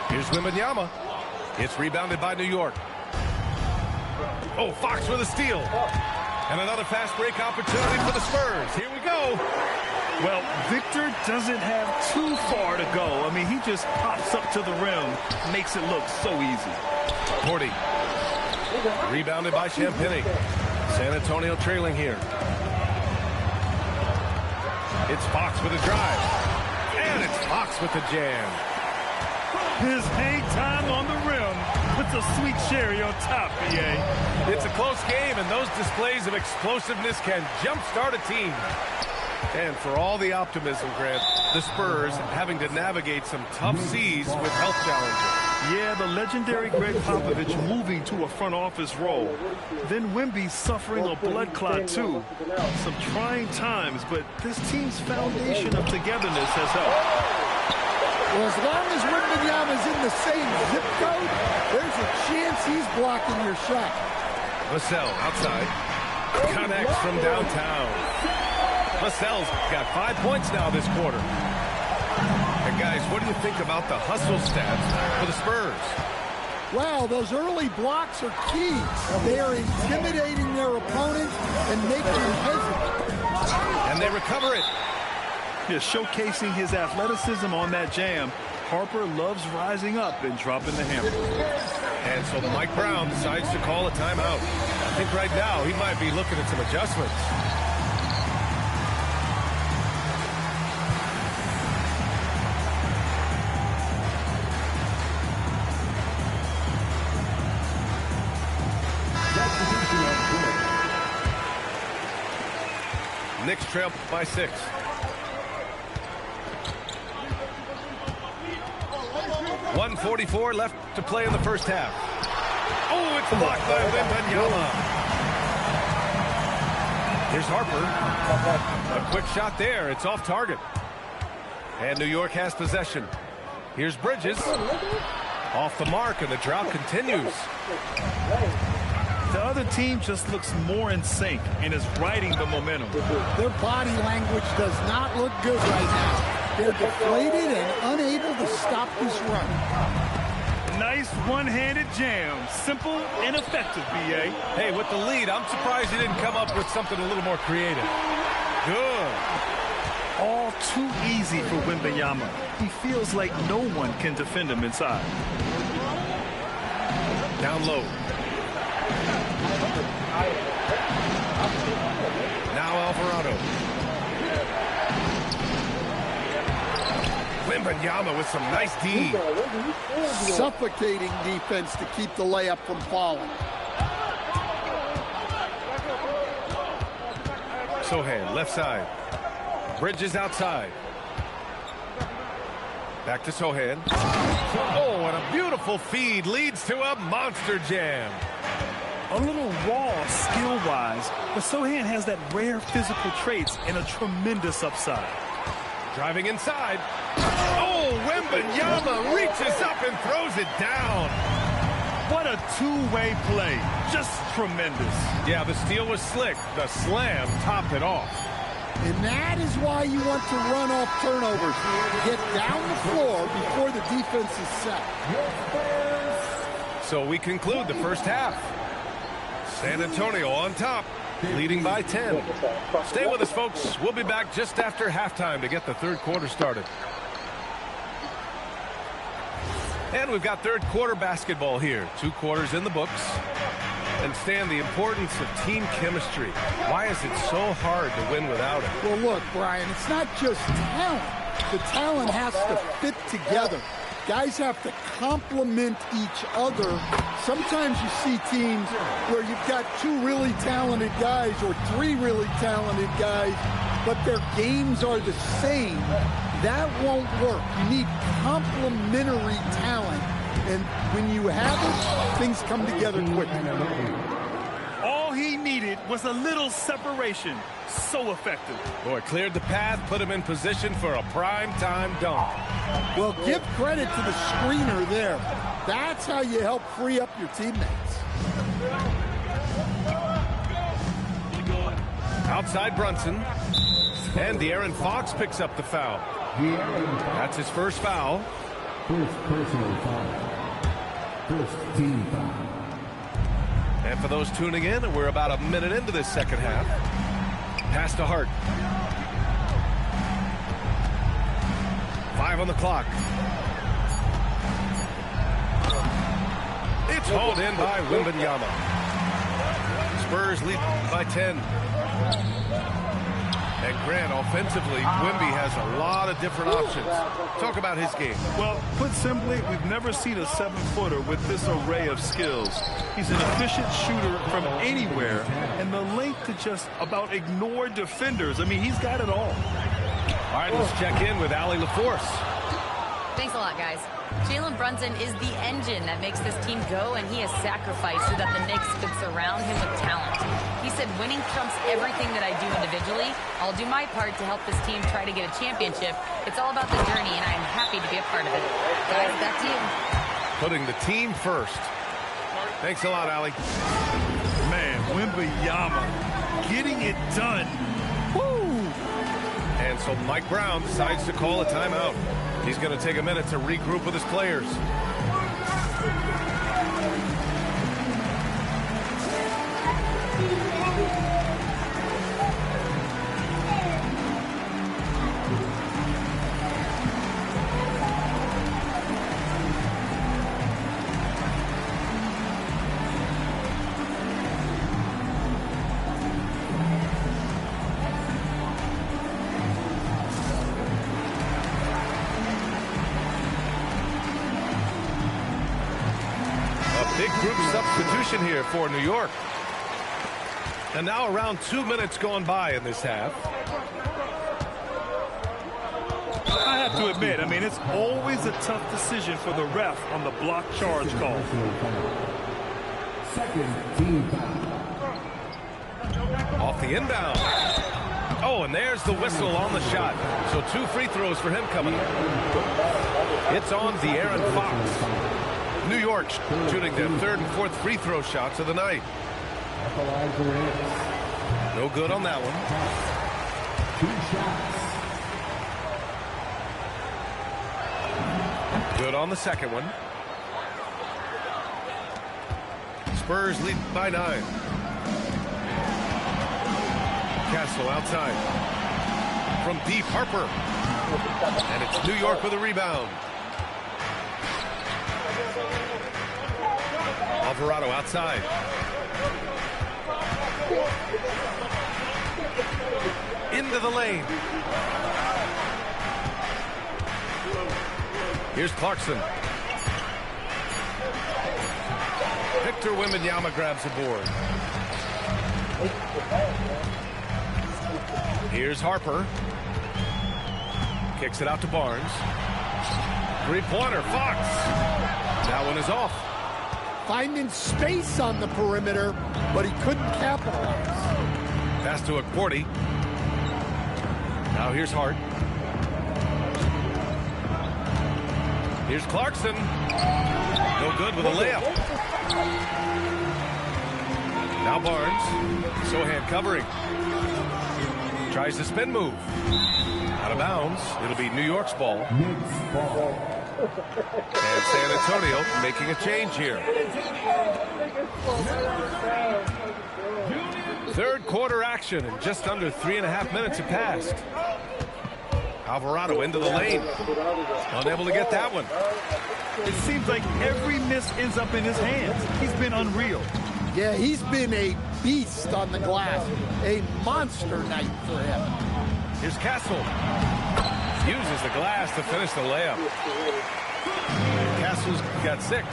Here's Wembanyama. It's rebounded by New York. Oh, Fox with a steal. And another fast break opportunity for the Spurs. Here we go. Well, Victor doesn't have too far to go. I mean, he just pops up to the rim, makes it look so easy. Porty. Rebounded by Champagnie. San Antonio trailing here. It's Fox with a drive. And it's Fox with the jam. His hang time on the rim puts a sweet cherry on top, BA. It's a close game, and those displays of explosiveness can jumpstart a team. And for all the optimism, Grant, the Spurs having to navigate some tough seas with health challenges. Yeah, the legendary Greg Popovich moving to a front office role. Then Wemby suffering a blood clot, too. Some trying times, but this team's foundation of togetherness has helped. Well, as long as Wembanyama's in the same zip code, there's a chance he's blocking your shot. Vassell outside. Connects from downtown. Vassell's got 5 points now this quarter. And guys, what do you think about the hustle stats for the Spurs? Wow, those early blocks are key. They are intimidating their opponent and making them hesitate. And they recover it. Just showcasing his athleticism on that jam. Harper loves rising up and dropping the hammer. And so Mike Brown decides to call a timeout. I think right now he might be looking at some adjustments. Knicks trail by 6. .144 left to play in the first half. Oh, it's blocked by Wembanyama. Here's Harper. A quick shot there. It's off target. And New York has possession. Here's Bridges. Off the mark, and the drought continues. The other team just looks more in sync and is riding the momentum. Their body language does not look good right now. They're deflated and unable to stop this run. Nice one-handed jam. Simple and effective, B.A. Hey, with the lead, I'm surprised he didn't come up with something a little more creative. Good. All too easy for Wembanyama. He feels like no one can defend him inside. Down low. Now Alvarado. Wembanyama with some nice D. Suffocating defense to keep the layup from falling. Sochan, left side. Bridges outside. Back to Sochan. Oh, and a beautiful feed leads to a monster jam. A little raw skill-wise, but Sochan has that rare physical traits and a tremendous upside. Driving inside. Oh, Wembanyama reaches up and throws it down. What a two-way play. Just tremendous. Yeah, the steal was slick. The slam topped it off. And that is why you want to run off turnovers. Get down the floor before the defense is set. So we conclude the first half. San Antonio on top, leading by 10. Stay with us, folks. We'll be back just after halftime to get the third quarter started. And we've got third quarter basketball here. 2 quarters in the books. And Stan, the importance of team chemistry. Why is it so hard to win without it? Well, look, Brian, it's not just talent. The talent has to fit together. Guys have to complement each other. Sometimes you see teams where you've got 2 really talented guys or 3 really talented guys, but their games are the same. That won't work. You need complementary talent. And when you have it, things come together quickly. All he needed was a little separation. So effective. Boy, cleared the path, put him in position for a prime-time dunk. Well, give credit to the screener there. That's how you help free up your teammates. Outside Brunson. And De'Aaron Fox picks up the foul. That's his first foul. First personal foul. First team foul. And for those tuning in, we're about a minute into this second half. Pass to Hart. 5 on the clock. It's hauled in by Wembanyama. Spurs lead by 10. And Grant, offensively, Wemby has a lot of different options. Talk about his game. Well, put simply, we've never seen a 7-footer with this array of skills. He's an efficient shooter from anywhere, and the length to just about ignore defenders. I mean, he's got it all. All right, let's check in with Allie LaForce. Thanks a lot, guys. Jalen Brunson is the engine that makes this team go, and he has sacrificed so that the Knicks could surround him with talent. He said, winning trumps everything that I do individually. I'll do my part to help this team try to get a championship. It's all about the journey, and I am happy to be a part of it. Guys, back to you. Putting the team first. Thanks a lot, Allie. Man, Wembanyama getting it done. Woo! And so Mike Brown decides to call a timeout. He's going to take a minute to regroup with his players. Big group substitution here for New York. And now around 2 minutes gone by in this half. I have to admit, I mean, it's always a tough decision for the ref on the block charge call. Second team foul. Off the inbound. Oh, and there's the whistle on the shot. So 2 free throws for him coming up. It's on De'Aaron Fox. New York shooting their 3rd and 4th free throw shots of the night. No good on that one. 2 shots. Good on the second one. Spurs lead by 9. Castle outside. From deep, Harper. And it's New York with a rebound. Alvarado outside. Into the lane. Here's Clarkson. Victor Wembanyama grabs the board. Here's Harper. Kicks it out to Barnes. Three-pointer, Fox. That one is off. Finding space on the perimeter, but he couldn't capitalize. Pass to Akporti. Now here's Hart. Here's Clarkson. No good with a layup. Now Barnes. Sohan covering. Tries the spin move. Out of bounds. It'll be New York's ball. And San Antonio making a change here. 3rd quarter action, and just under 3.5 minutes have passed. Alvarado into the lane. Unable to get that one. It seems like every miss ends up in his hands. He's been unreal. Yeah, he's been a beast on the glass. A monster night for him. Here's Castle. Uses the glass to finish the layup. Castle's got 6.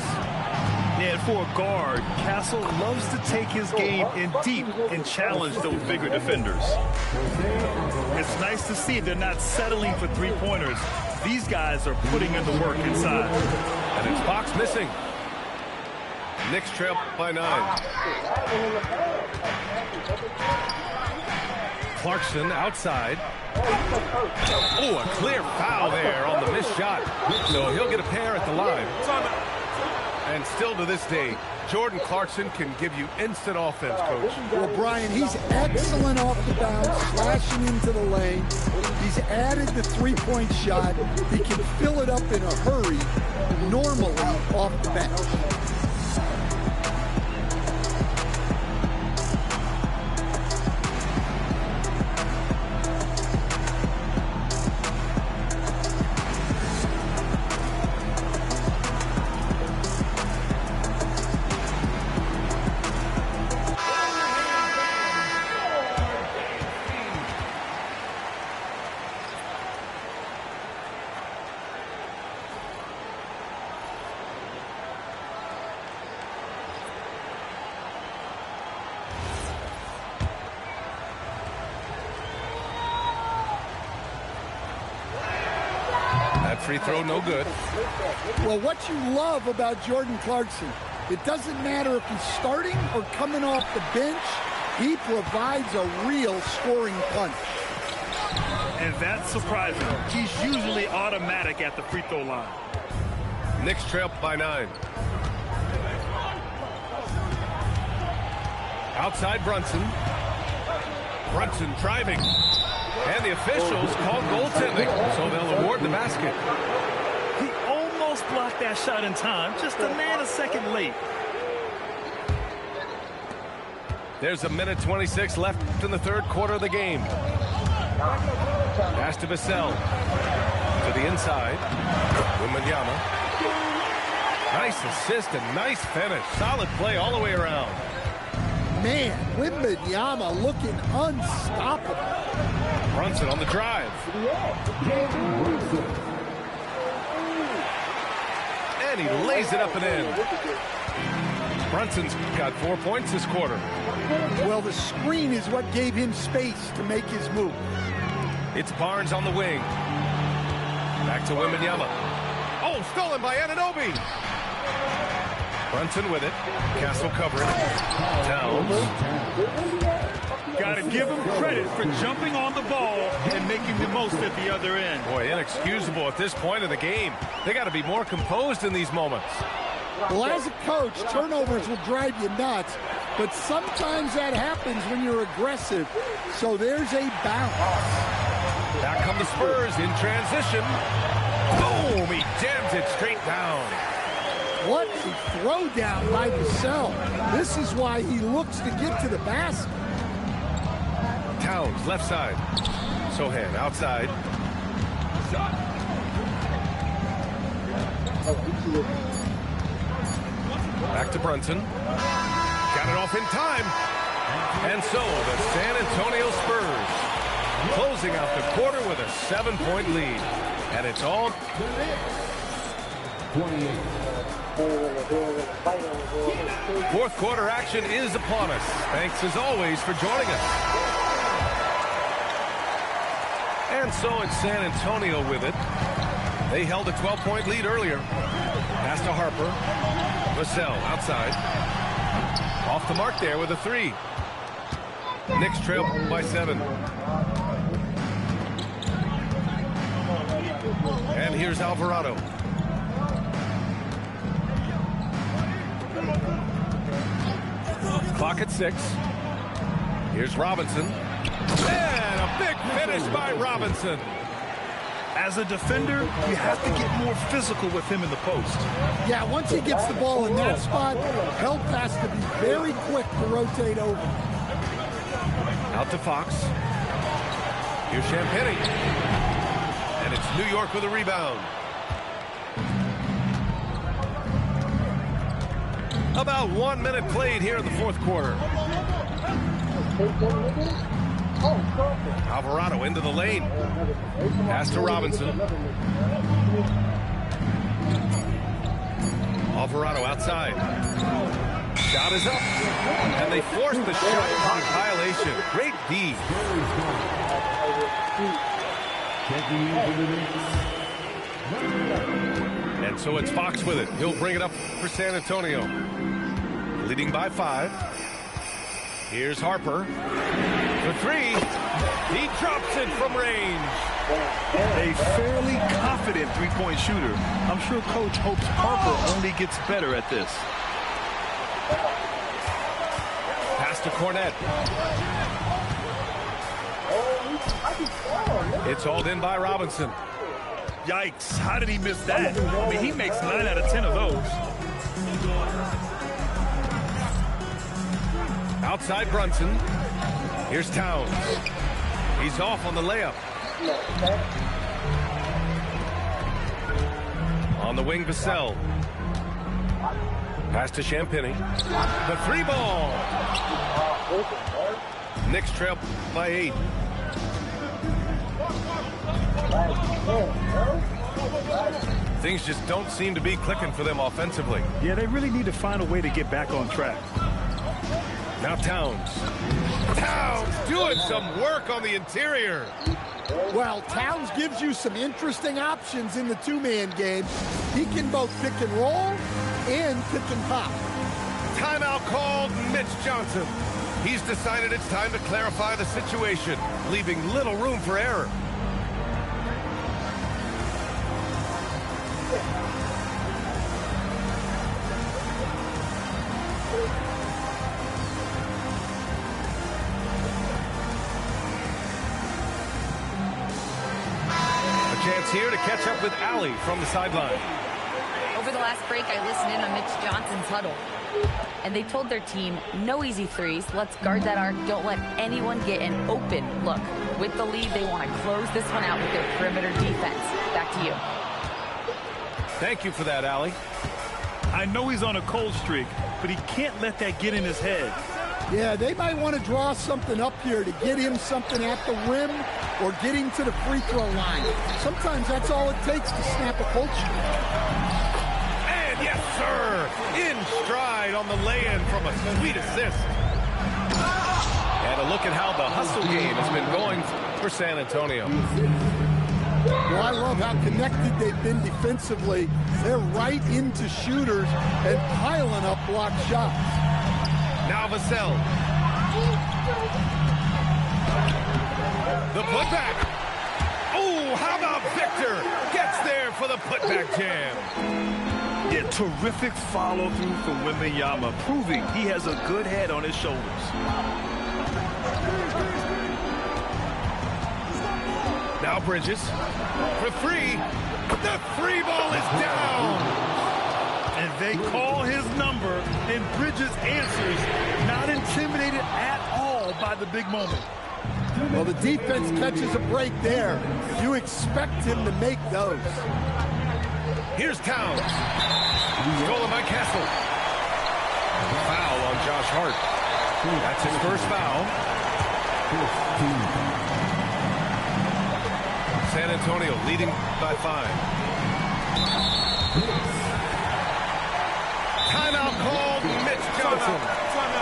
Yeah, and for a guard, Castle loves to take his game in deep and challenge those bigger defenders. It's nice to see they're not settling for three-pointers. These guys are putting in the work inside. And it's Fox missing. Knicks trail by 9. Clarkson outside. Oh, a clear foul there on the missed shot. So he'll get a pair at the line. And still to this day, Jordan Clarkson can give you instant offense, Coach. Well, Brian, he's excellent off the bounce, slashing into the lane. He's added the three-point shot. He can fill it up in a hurry, normally off the bench. free throw, no good. Well, what you love about Jordan Clarkson, it doesn't matter if he's starting or coming off the bench, he provides a real scoring punch. And that's surprising. He's usually automatic at the free throw line. Knicks trail by 9. Outside Brunson. Brunson driving. And the officials call goaltending, so they'll award the basket. He almost blocked that shot in time, just a nanosecond late. There's a minute 26 left in the third quarter of the game. Pass to Vassell. To the inside. Wembanyama. Nice assist and nice finish. Solid play all the way around. Man, Wembanyama looking unstoppable. Brunson on the drive. And he lays it up and in. Brunson's got 4 points this quarter. Well, the screen is what gave him space to make his move. It's Barnes on the wing. Back to Wembanyama. Oh, stolen by Anunoby. Brunson with it. Castle covering. Towns. Got to give him credit for jumping on the ball and making the most at the other end. Boy, inexcusable at this point of the game. They got to be more composed in these moments. Well, as a coach, turnovers will drive you nuts, but sometimes that happens when you're aggressive. So there's a bounce. Back come the Spurs in transition. Boom! He jams it straight down. What a throwdown by Vassell. This is why he looks to get to the basket. Towns, left side. Sohan, outside. Back to Brunson. Got it off in time. And so the San Antonio Spurs closing out the quarter with a 7-point lead. And it's all 28. Fourth quarter action is upon us. Thanks as always for joining us. And so it's San Antonio with it. They held a 12-point lead earlier. Pass to Harper. Vassell outside. Off the mark there with a 3. Knicks trail by 7. And here's Alvarado. Clock at 6. Here's Robinson. And a big finish by Robinson. As a defender, you have to get more physical with him in the post. Yeah, once he gets the ball in that spot, help has to be very quick to rotate over. Out to Fox. Here's Champagnie. And it's New York with a rebound. About 1 minute played here in the fourth quarter. Alvarado into the lane. Pass to Robinson. Alvarado outside. Shot is up. And they force the shot clock violation. Great D. And so it's Fox with it. He'll bring it up for San Antonio. Leading by 5. Here's Harper. For 3. He drops it from range. A fairly confident three-point shooter. I'm sure Coach hopes Harper only gets better at this. Pass to Cornette. It's hauled in by Robinson. Yikes, how did he miss that? I mean, he makes 9 out of 10 of those. Outside Brunson. Here's Towns. He's off on the layup. On the wing, Vassell. Pass to Champagnie. The 3 ball. Knicks trail by 8. Things just don't seem to be clicking for them offensively. Yeah, they really need to find a way to get back on track. Now Towns. Towns doing some work on the interior. Well, Towns gives you some interesting options in the two-man game. He can both pick and roll and pick and pop. Timeout called Mitch Johnson. He's decided it's time to clarify the situation, leaving little room for error. Chance here to catch up with Allie from the sideline. Over the last break, I listened in on Mitch Johnson's huddle. And they told their team, no easy threes. Let's guard that arc. Don't let anyone get an open look. With the lead, they want to close this one out with their perimeter defense. Back to you. Thank you for that, Allie. I know he's on a cold streak, but he can't let that get in his head. Yeah, they might want to draw something up here to get him something at the rim or get him to the free throw line. Sometimes that's all it takes to snap a cold streak. And yes, sir, in stride on the lay-in from a sweet assist. And a look at how the hustle game has been going for San Antonio. Well, I love how connected they've been defensively. They're right into shooters and piling up block shots. Now Vassell. The putback. Oh, how about Victor? Gets there for the putback jam. Yeah, terrific follow-through from Wembanyama, proving he has a good head on his shoulders. Now Bridges for three. The free ball is down. And they call his number, and Bridges answers, not intimidated at all by the big moment. Well, the defense catches a break there. You expect him to make those. Here's Towns. Stolen by Castle. Foul on Josh Hart. That's his first foul. San Antonio leading by 5. Timeout called Mitch Johnson.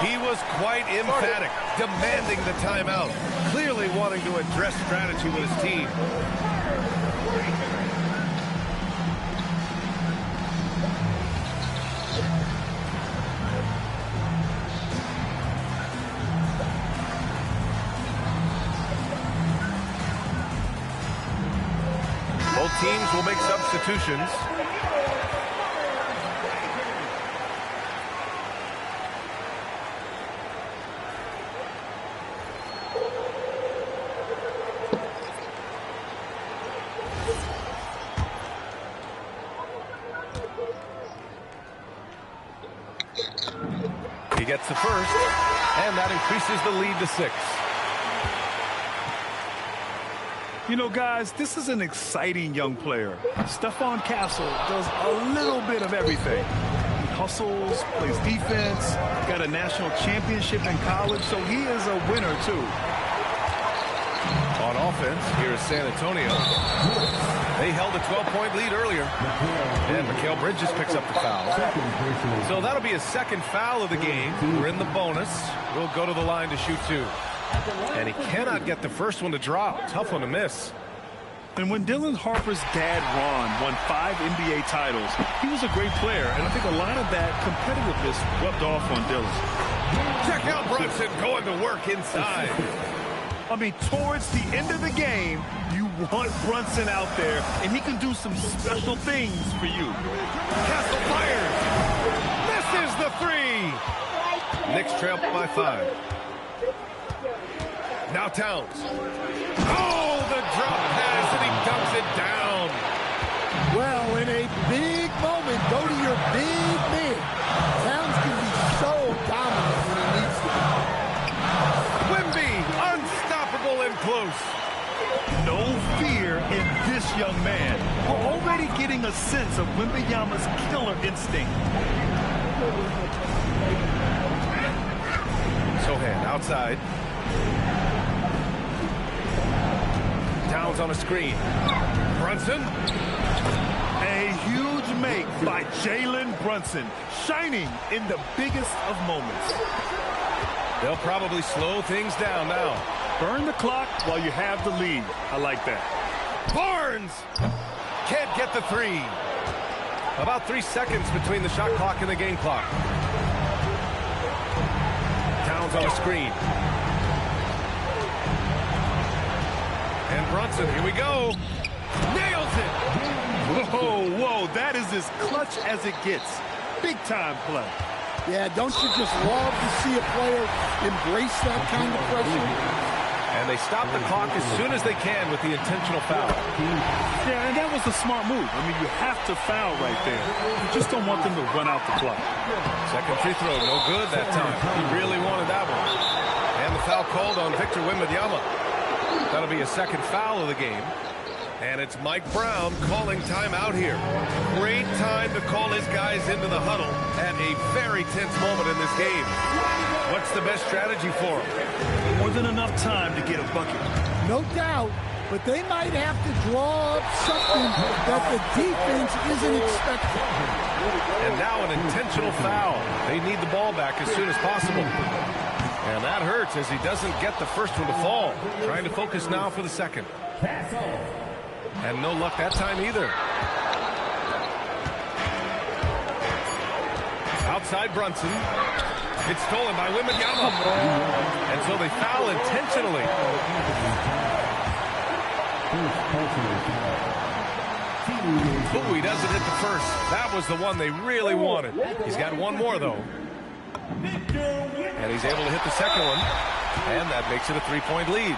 He was quite emphatic, demanding the timeout, clearly wanting to address strategy with his team. Both teams will make substitutions. He gets the first, and that increases the lead to 6. You know, guys, this is an exciting young player. Stephon Castle does a little bit of everything. He hustles, plays defense, got a national championship in college, so he is a winner, too. On offense, here is San Antonio. They held a 12-point lead earlier. And Mikal Bridges picks up the foul. So that'll be his second foul of the game. We're in the bonus. We'll go to the line to shoot 2. And he cannot get the first one to drop. Tough one to miss. And when Dylan Harper's dad, Ron, won 5 NBA titles, he was a great player. And I think a lot of that competitiveness rubbed off on Dylan. Check out Brunson going to work inside. I mean, towards the end of the game, you want Brunson out there, and he can do some special things for you. Castle fires. Misses the 3. Knicks trail by 5. Now Towns. Oh, the drop pass, and he dunks it down. Well, in a big moment, go to your big man. Towns can be so dominant when he needs to be. Wemby, unstoppable and close. No fear in this young man. We're already getting a sense of Wembanyama's killer instinct. Sohan outside. Towns on a screen. Brunson. A huge make by Jalen Brunson, shining in the biggest of moments. They'll probably slow things down now. Burn the clock while you have the lead. I like that. Barnes can't get the three. About 3 seconds between the shot clock and the game clock. Towns on a screen. And Brunson, here we go. Nails it. Whoa, whoa, that is as clutch as it gets. Big time play. Yeah, don't you just love to see a player embrace that kind of pressure? And they stop the clock as soon as they can with the intentional foul. Yeah, and that was a smart move. I mean, you have to foul right there. You just don't want them to run out the clock. Second free throw, no good that time. He really wanted that one. And the foul called on Victor Wembanyama. That'll be a second foul of the game. And it's Mike Brown calling timeout here. Great time to call his guys into the huddle at a very tense moment in this game. What's the best strategy for him? More than enough time to get a bucket. No doubt, but they might have to draw up something that the defense isn't expecting. And now an intentional foul. They need the ball back as soon as possible. And that hurts as he doesn't get the first one to fall. Trying to focus now for the second. And no luck that time either. Outside Brunson. It's stolen by Wembanyama. And so they foul intentionally. Ooh, he doesn't hit the first. That was the one they really wanted. He's got one more, though. And he's able to hit the second one. And that makes it a three-point lead.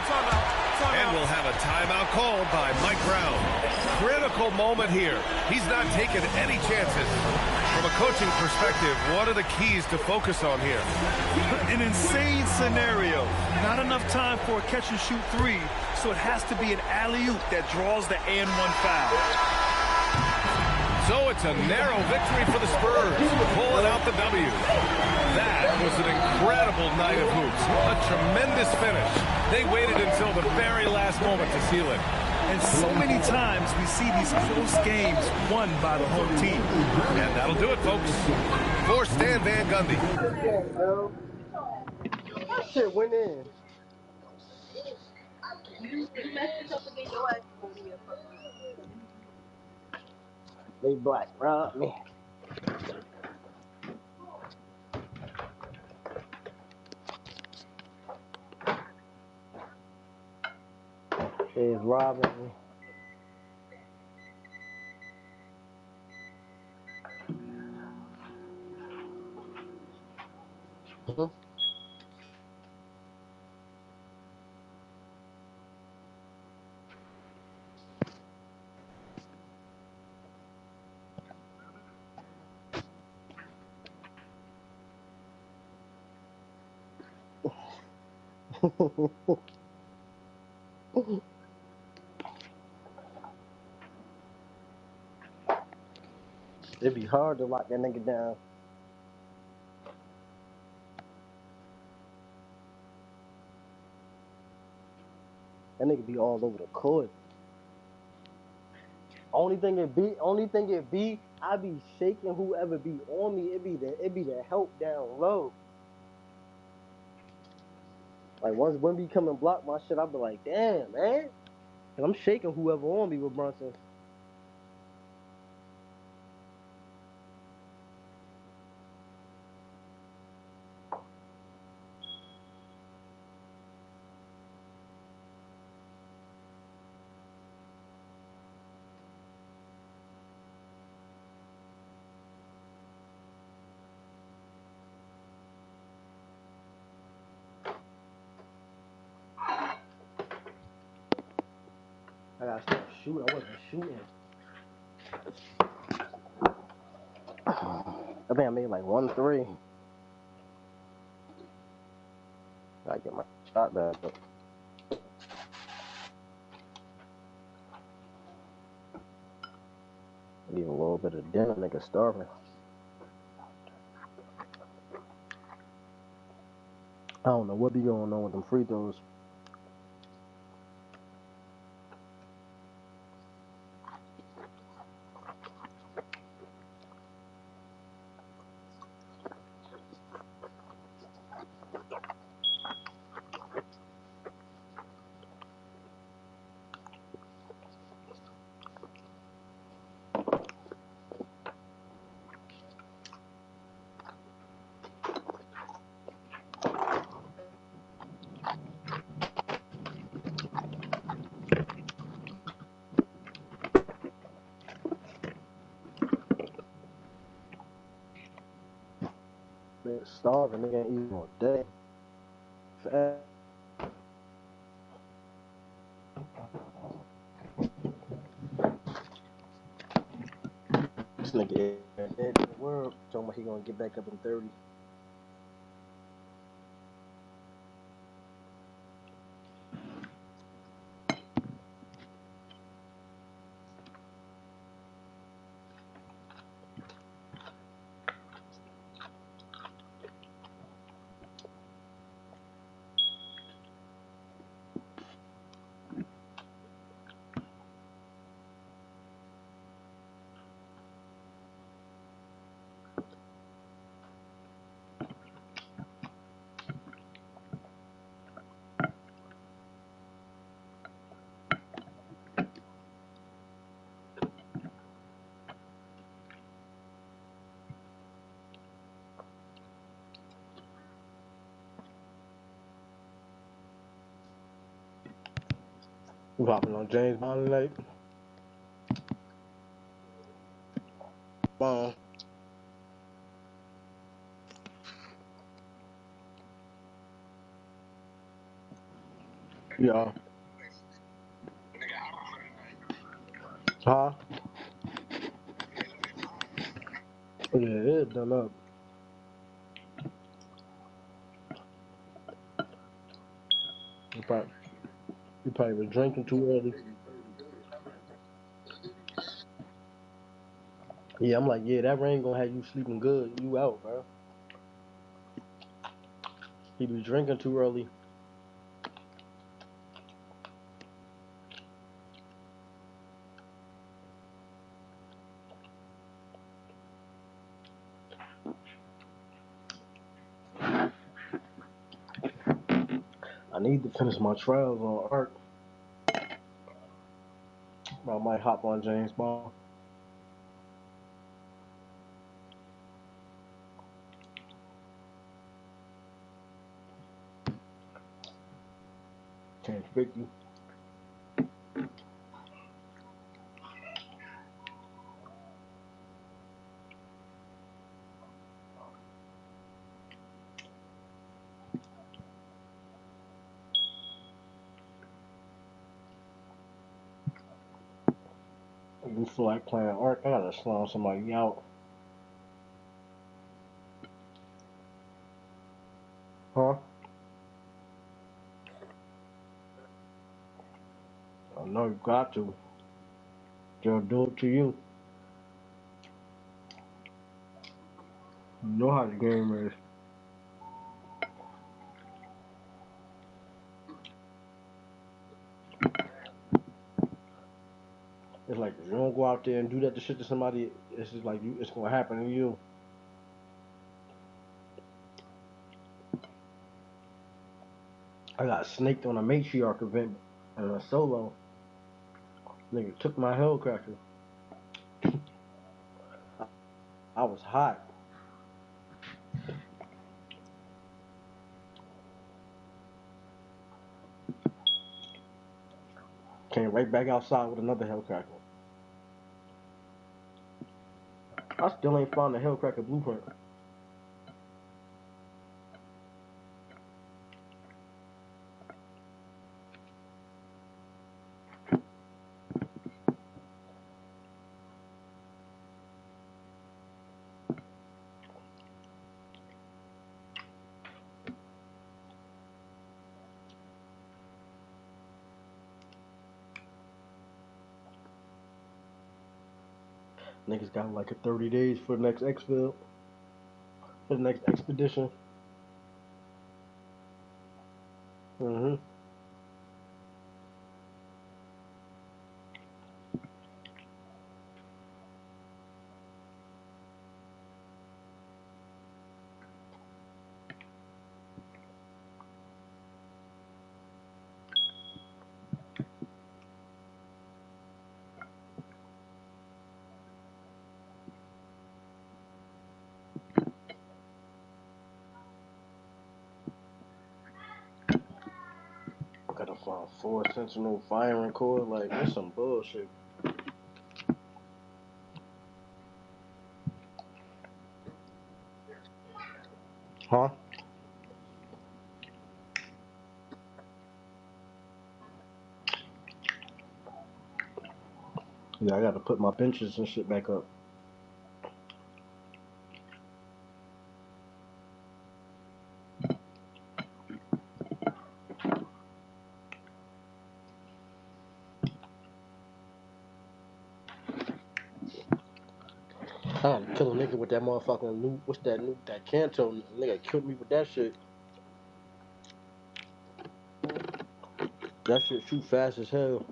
And we'll have a timeout called by Mike Brown. Critical moment here. He's not taking any chances. From a coaching perspective, what are the keys to focus on here? An insane scenario. Not enough time for a catch-and-shoot three, so it has to be an alley-oop that draws the and-one foul. So it's a narrow victory for the Spurs, pulling out the W. That was an incredible night of hoops. A tremendous finish. They waited until the very last moment to seal it. And so many times we see these close games won by the home team. And that'll do it, folks. For Stan Van Gundy. That shit went in. They black robbed me. They's robbing me. It'd be hard to lock that nigga down. That nigga be all over the court. Only thing it be, I be shaking whoever be on me. It be the help down low. Like once Wemby come and block my shit, I be like, damn, man. And I'm shaking whoever on me with Brunson. I gotta start shooting. I wasn't shooting. I think I made like 1 3. Gotta get my shot back up. Leave a little bit of dinner, nigga starving. I don't know what be going on with them free throws. Nigga starving, nigga ain't eating all day. Fat. This nigga dead in the world. Talking about he gonna get back up in 30. You popping on James Bond tonight? Bond. Yeah. Huh? Yeah, it is done up. You probably was drinking too early. Yeah, I'm like, yeah, that rain gonna have you sleeping good. You out, bro. He be drinking too early. I need to finish my trials on art. I might hop on James Bond. Can't pick you. You feel like playing art? I gotta slum somebody out. Huh? I know you got to. They'll do it to you. You know how the game is. It's like if you don't go out there and do that shit to somebody, it's just like it's gonna happen to you. I got snaked on a matriarch event and a solo. Nigga took my hellcracker. I was hot. Came right back outside with another hellcracker. I still ain't found the hellcracker blueprint. Niggas got like a 30 days for the next exfil, for the next expedition. Mm-hmm. Gotta find 4 Sentinel firing core. Like, that's some bullshit. Yeah, I got to put my benches and shit back up. I gotta kill a nigga with that motherfucking new. What's that new? That Kanto nigga killed me with that shit. That shit shoot fast as hell.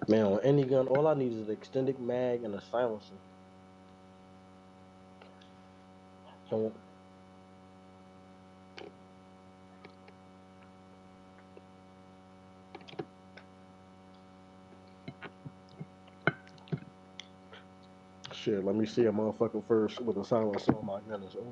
Man, on any gun, all I need is an extended mag and a silencer. So, shit, let me see a motherfucker first with a silencer on my gun is over.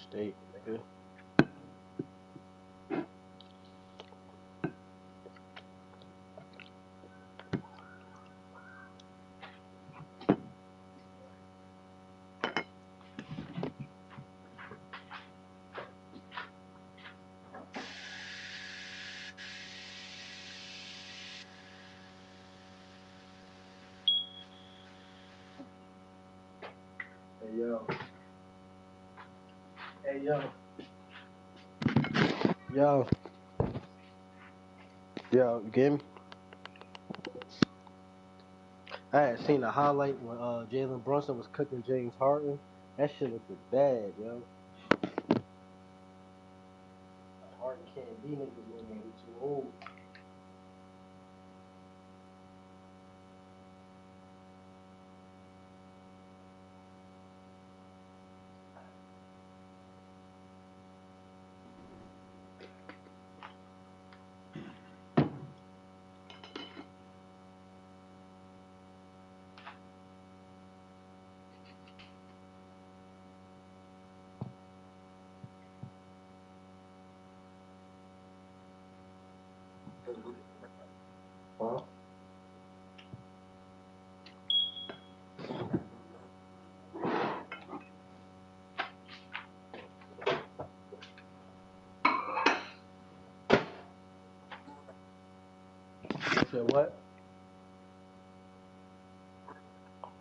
State, nigga. Hey yo. Hey yo. Yo. Yo, you get me? I had seen a highlight when Jalen Brunson was cooking James Harden. That shit looked bad, yo. Harden can't be niggas no more. He's too old. Huh? You said what?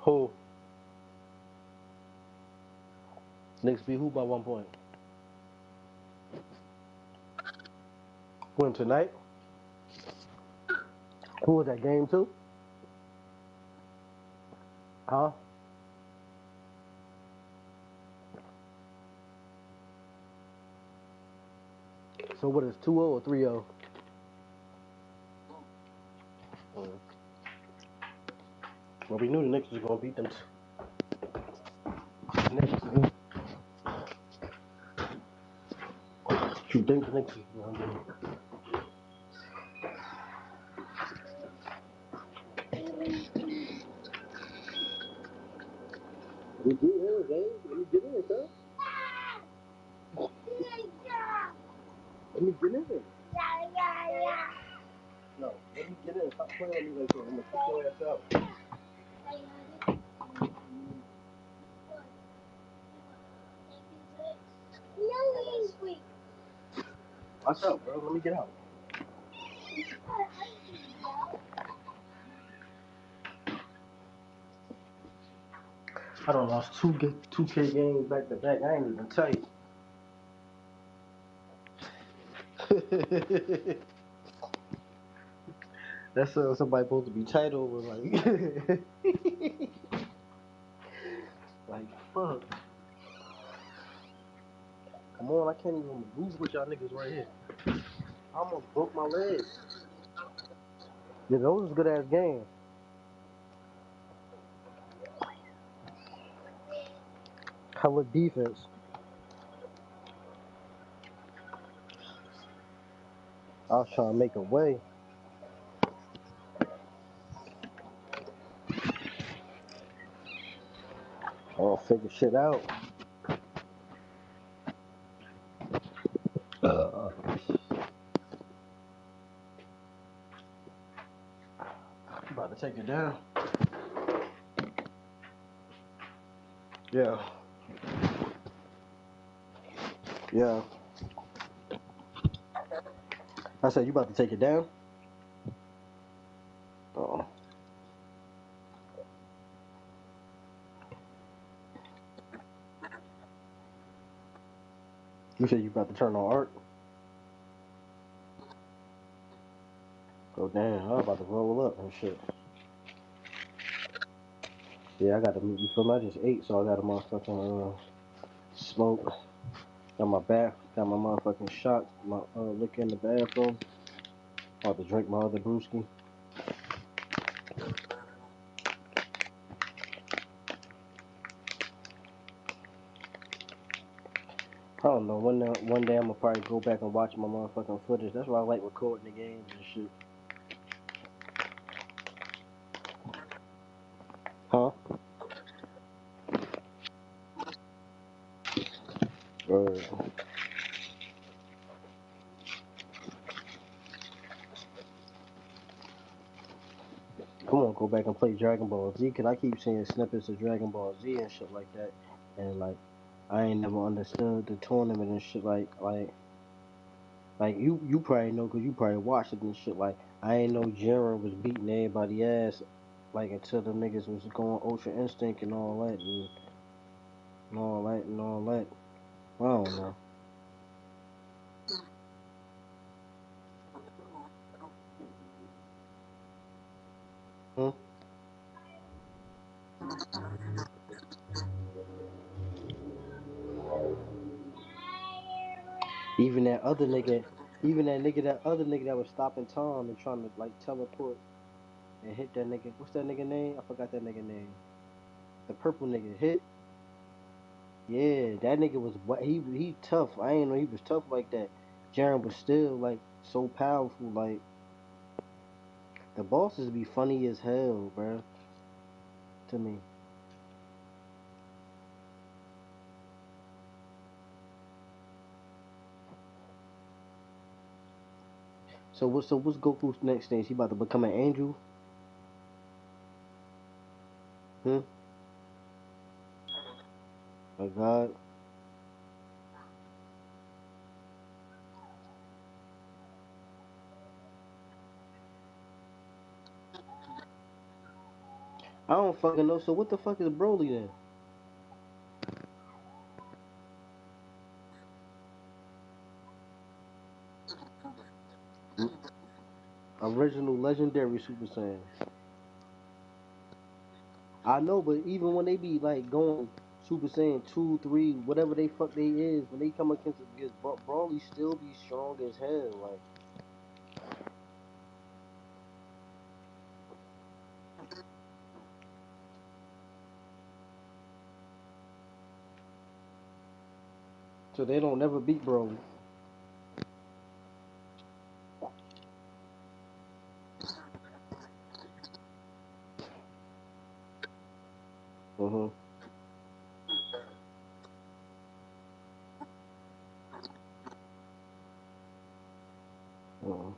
Who? Knicks beat who by 1 point? Win tonight? Who was that game too? Huh? So what is 2-0 or 3-0? Well, we knew the Knicks was gonna beat them. Knicks. You think the Knicks was gonna beat we beat him, James. Let me get in, sir. Let me get in. No, let me get in. Stop playing with me like that. I'm gonna kick your ass out. Watch out, bro. Let me get out. I done lost 2K games back to back. I ain't even tight. That's somebody supposed to be tight over, like, like fuck. Come on, I can't even move with y'all niggas right here. I almost broke my leg. Yeah, those was good ass games. Hella defense. I was trying to make a way. I'll figure shit out. About to take it down. Yeah. Yeah. I said, you about to take it down? Oh. You said you about to turn on art? Oh, damn. I was about to roll up and shit. Yeah, I got to, you feel me? I just ate, so I got a motherfucking smoke. Got my motherfucking shot, my liquor in the bathroom. About to drink my other brewski. I don't know. One day I'm gonna probably go back and watch my motherfucking footage. That's why I like recording the games and shit. Huh? Come on, go back and play Dragon Ball Z, cause I keep seeing snippets of Dragon Ball Z and shit like that, and like I ain't never understood the tournament and shit like you probably know, cause you probably watched it and shit. Like I ain't know Jiren was beating everybody ass like until the niggas was going Ultra Instinct and all that and all that and all that. I don't know. Hmm? Even that other nigga, that other nigga that was stopping time and trying to like teleport and hit that nigga. What's that nigga name? I forgot that nigga name. The purple nigga hit. Yeah, that nigga was he tough. I ain't know he was tough like that. Jaren was still like so powerful. Like the bosses be funny as hell, bro. To me. So what's Goku's next thing? He about to become an angel? Hmm? A god? I don't fucking know. So what the fuck is Broly then? Original legendary Super Saiyan. I know, but even when they be like going Super Saiyan 2, 3, whatever they fuck they is, when they come against Broly, still be strong as hell. Like, so they don't never beat Broly. Uh-huh. Uh-huh.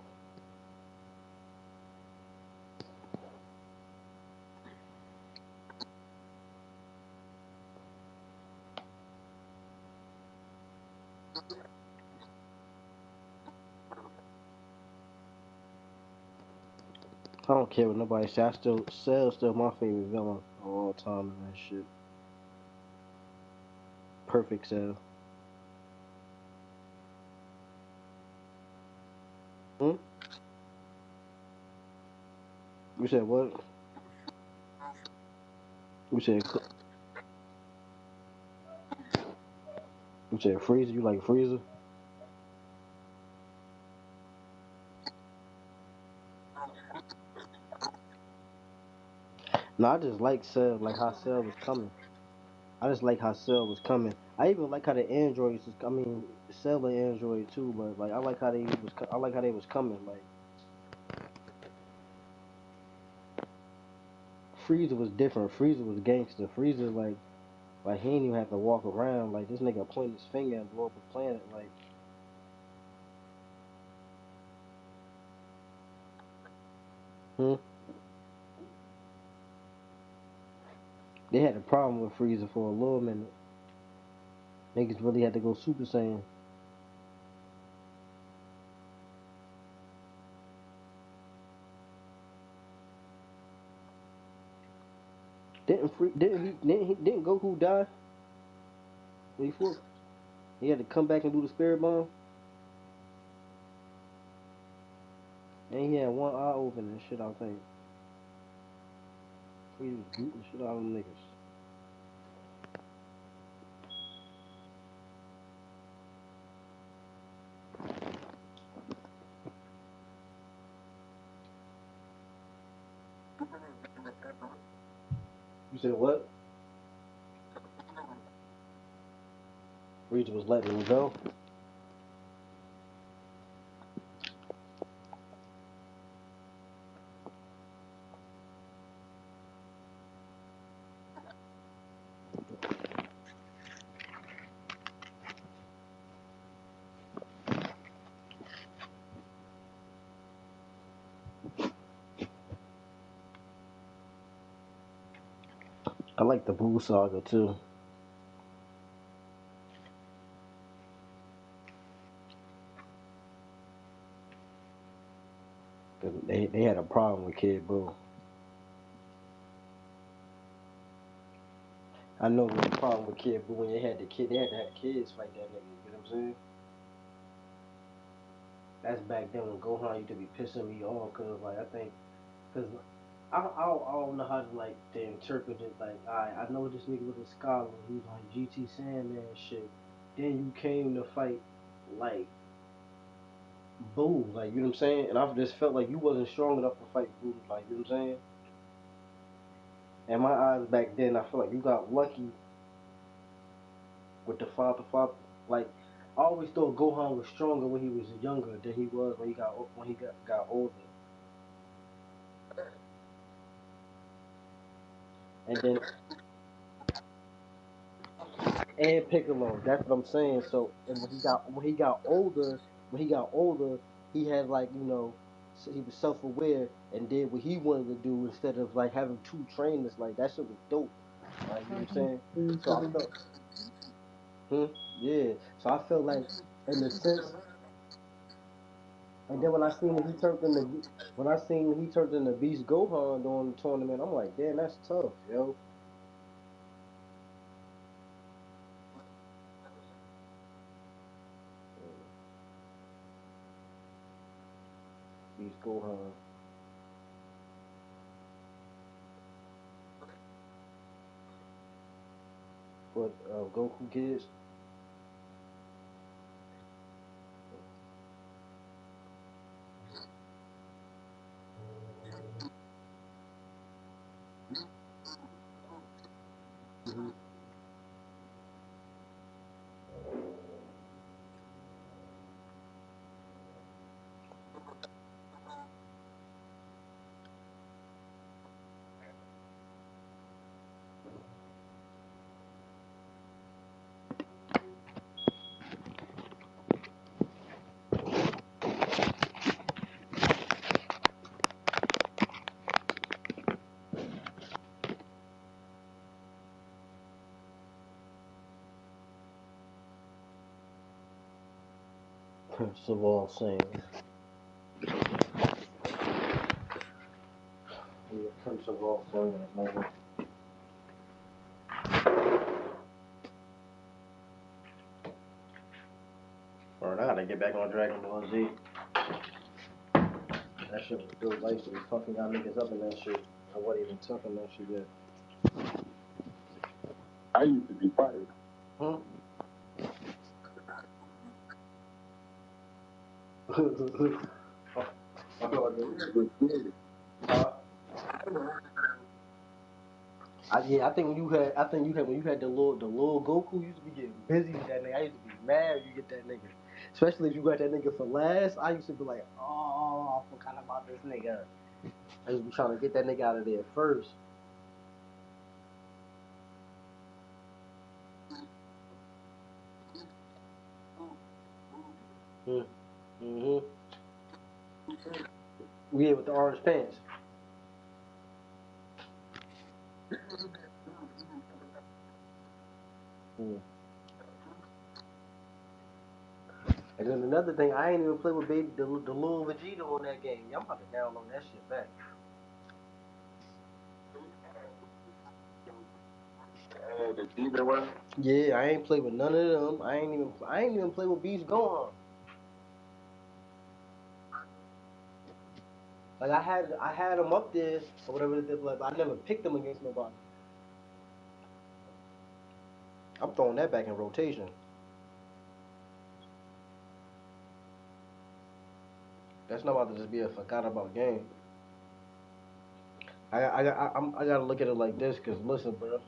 I don't care what nobody say. I still Cell's still my favorite villain of all time and that shit. perfect sale. Hmm? You said what? You said freezer. You like freezer? No, I just like Cell, like how Cell was coming. I just like how Cell was coming. I even like how the androids is. I mean, Cell and Android too, but like I like how they was. I like how they was coming. Like Freezer was different. Freezer was gangster. Freezer like he didn't even have to walk around. Like this nigga point his finger and blow up a planet. Like hmm? They had a problem with Freezer for a little minute. Niggas really had to go Super Saiyan. Didn't Goku die when he fought? He had to come back and do the spirit bomb, and he had one eye open and shit. I think Freezer was beating the shit out of them niggas. You said what? Freezer was letting him go. I like the Buu saga too. They had a problem with Kid Buu. I know there was a problem with Kid Buu when they had they had to have kids fight that nigga. You know what I'm saying? That's back then when Gohan used to be pissing me off because like cause I don't know how to like to interpret it. Like I know this nigga was a scholar. He was on GT Sandman and shit. Then you came to fight like Boo, like you know what I'm saying. And I just felt like you wasn't strong enough to fight Boo, like you know what I'm saying. In my eyes back then, I feel like you got lucky with the father. Like I always thought Gohan was stronger when he was younger than he was when he got older. And then and Piccolo. That's what I'm saying. So and when he got older, he had like he was self aware and did what he wanted to do instead of like having two trainers. Like that shit was dope. Like you know what I'm saying. So I felt, yeah. So I felt like in the sense, and then when I seen he turned into Beast Gohan during the tournament, I'm like, damn, that's tough, yo. Beast Gohan. But Goku kids. Prince of all things. Yeah, Prince of all things, man. Word, I gotta get back on Dragon Ball Z. That shit was dope. I used to be fucking y'all niggas up in that shit. I wasn't even talking that shit yet. I used to be fired. I think when you had the little Goku, you used to be getting busy with that nigga. I used to be mad when you get that nigga, especially if you got that nigga for last. I used to be like, oh, I forgot about this nigga. I used to be trying to get that nigga out of there first. Mm-hmm. Yeah, with the orange pants. Mm. And then another thing, I ain't even play with the little Vegeta on that game. Yeah, I'm about to download that shit back. The Vegeta one? Yeah, I ain't play with none of them. I ain't even play with Beast Gohan. Like I had them up there or whatever they did, but I never picked them against nobody. I'm throwing that back in rotation. That's not about to just be a forgot about game. I gotta look at it like this, cause listen, bro,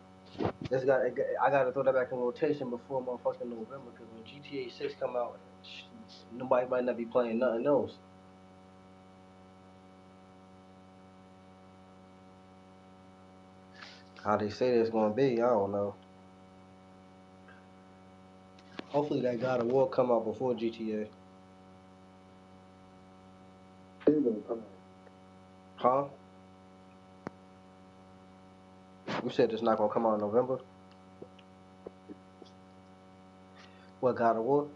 I gotta throw that back in rotation before motherfucking November, cause when GTA 6 come out, nobody might not be playing nothing else. How they say it's gonna be, I don't know. Hopefully that God of War come out before GTA. Huh? You said it's not gonna come out in November? What, God of War?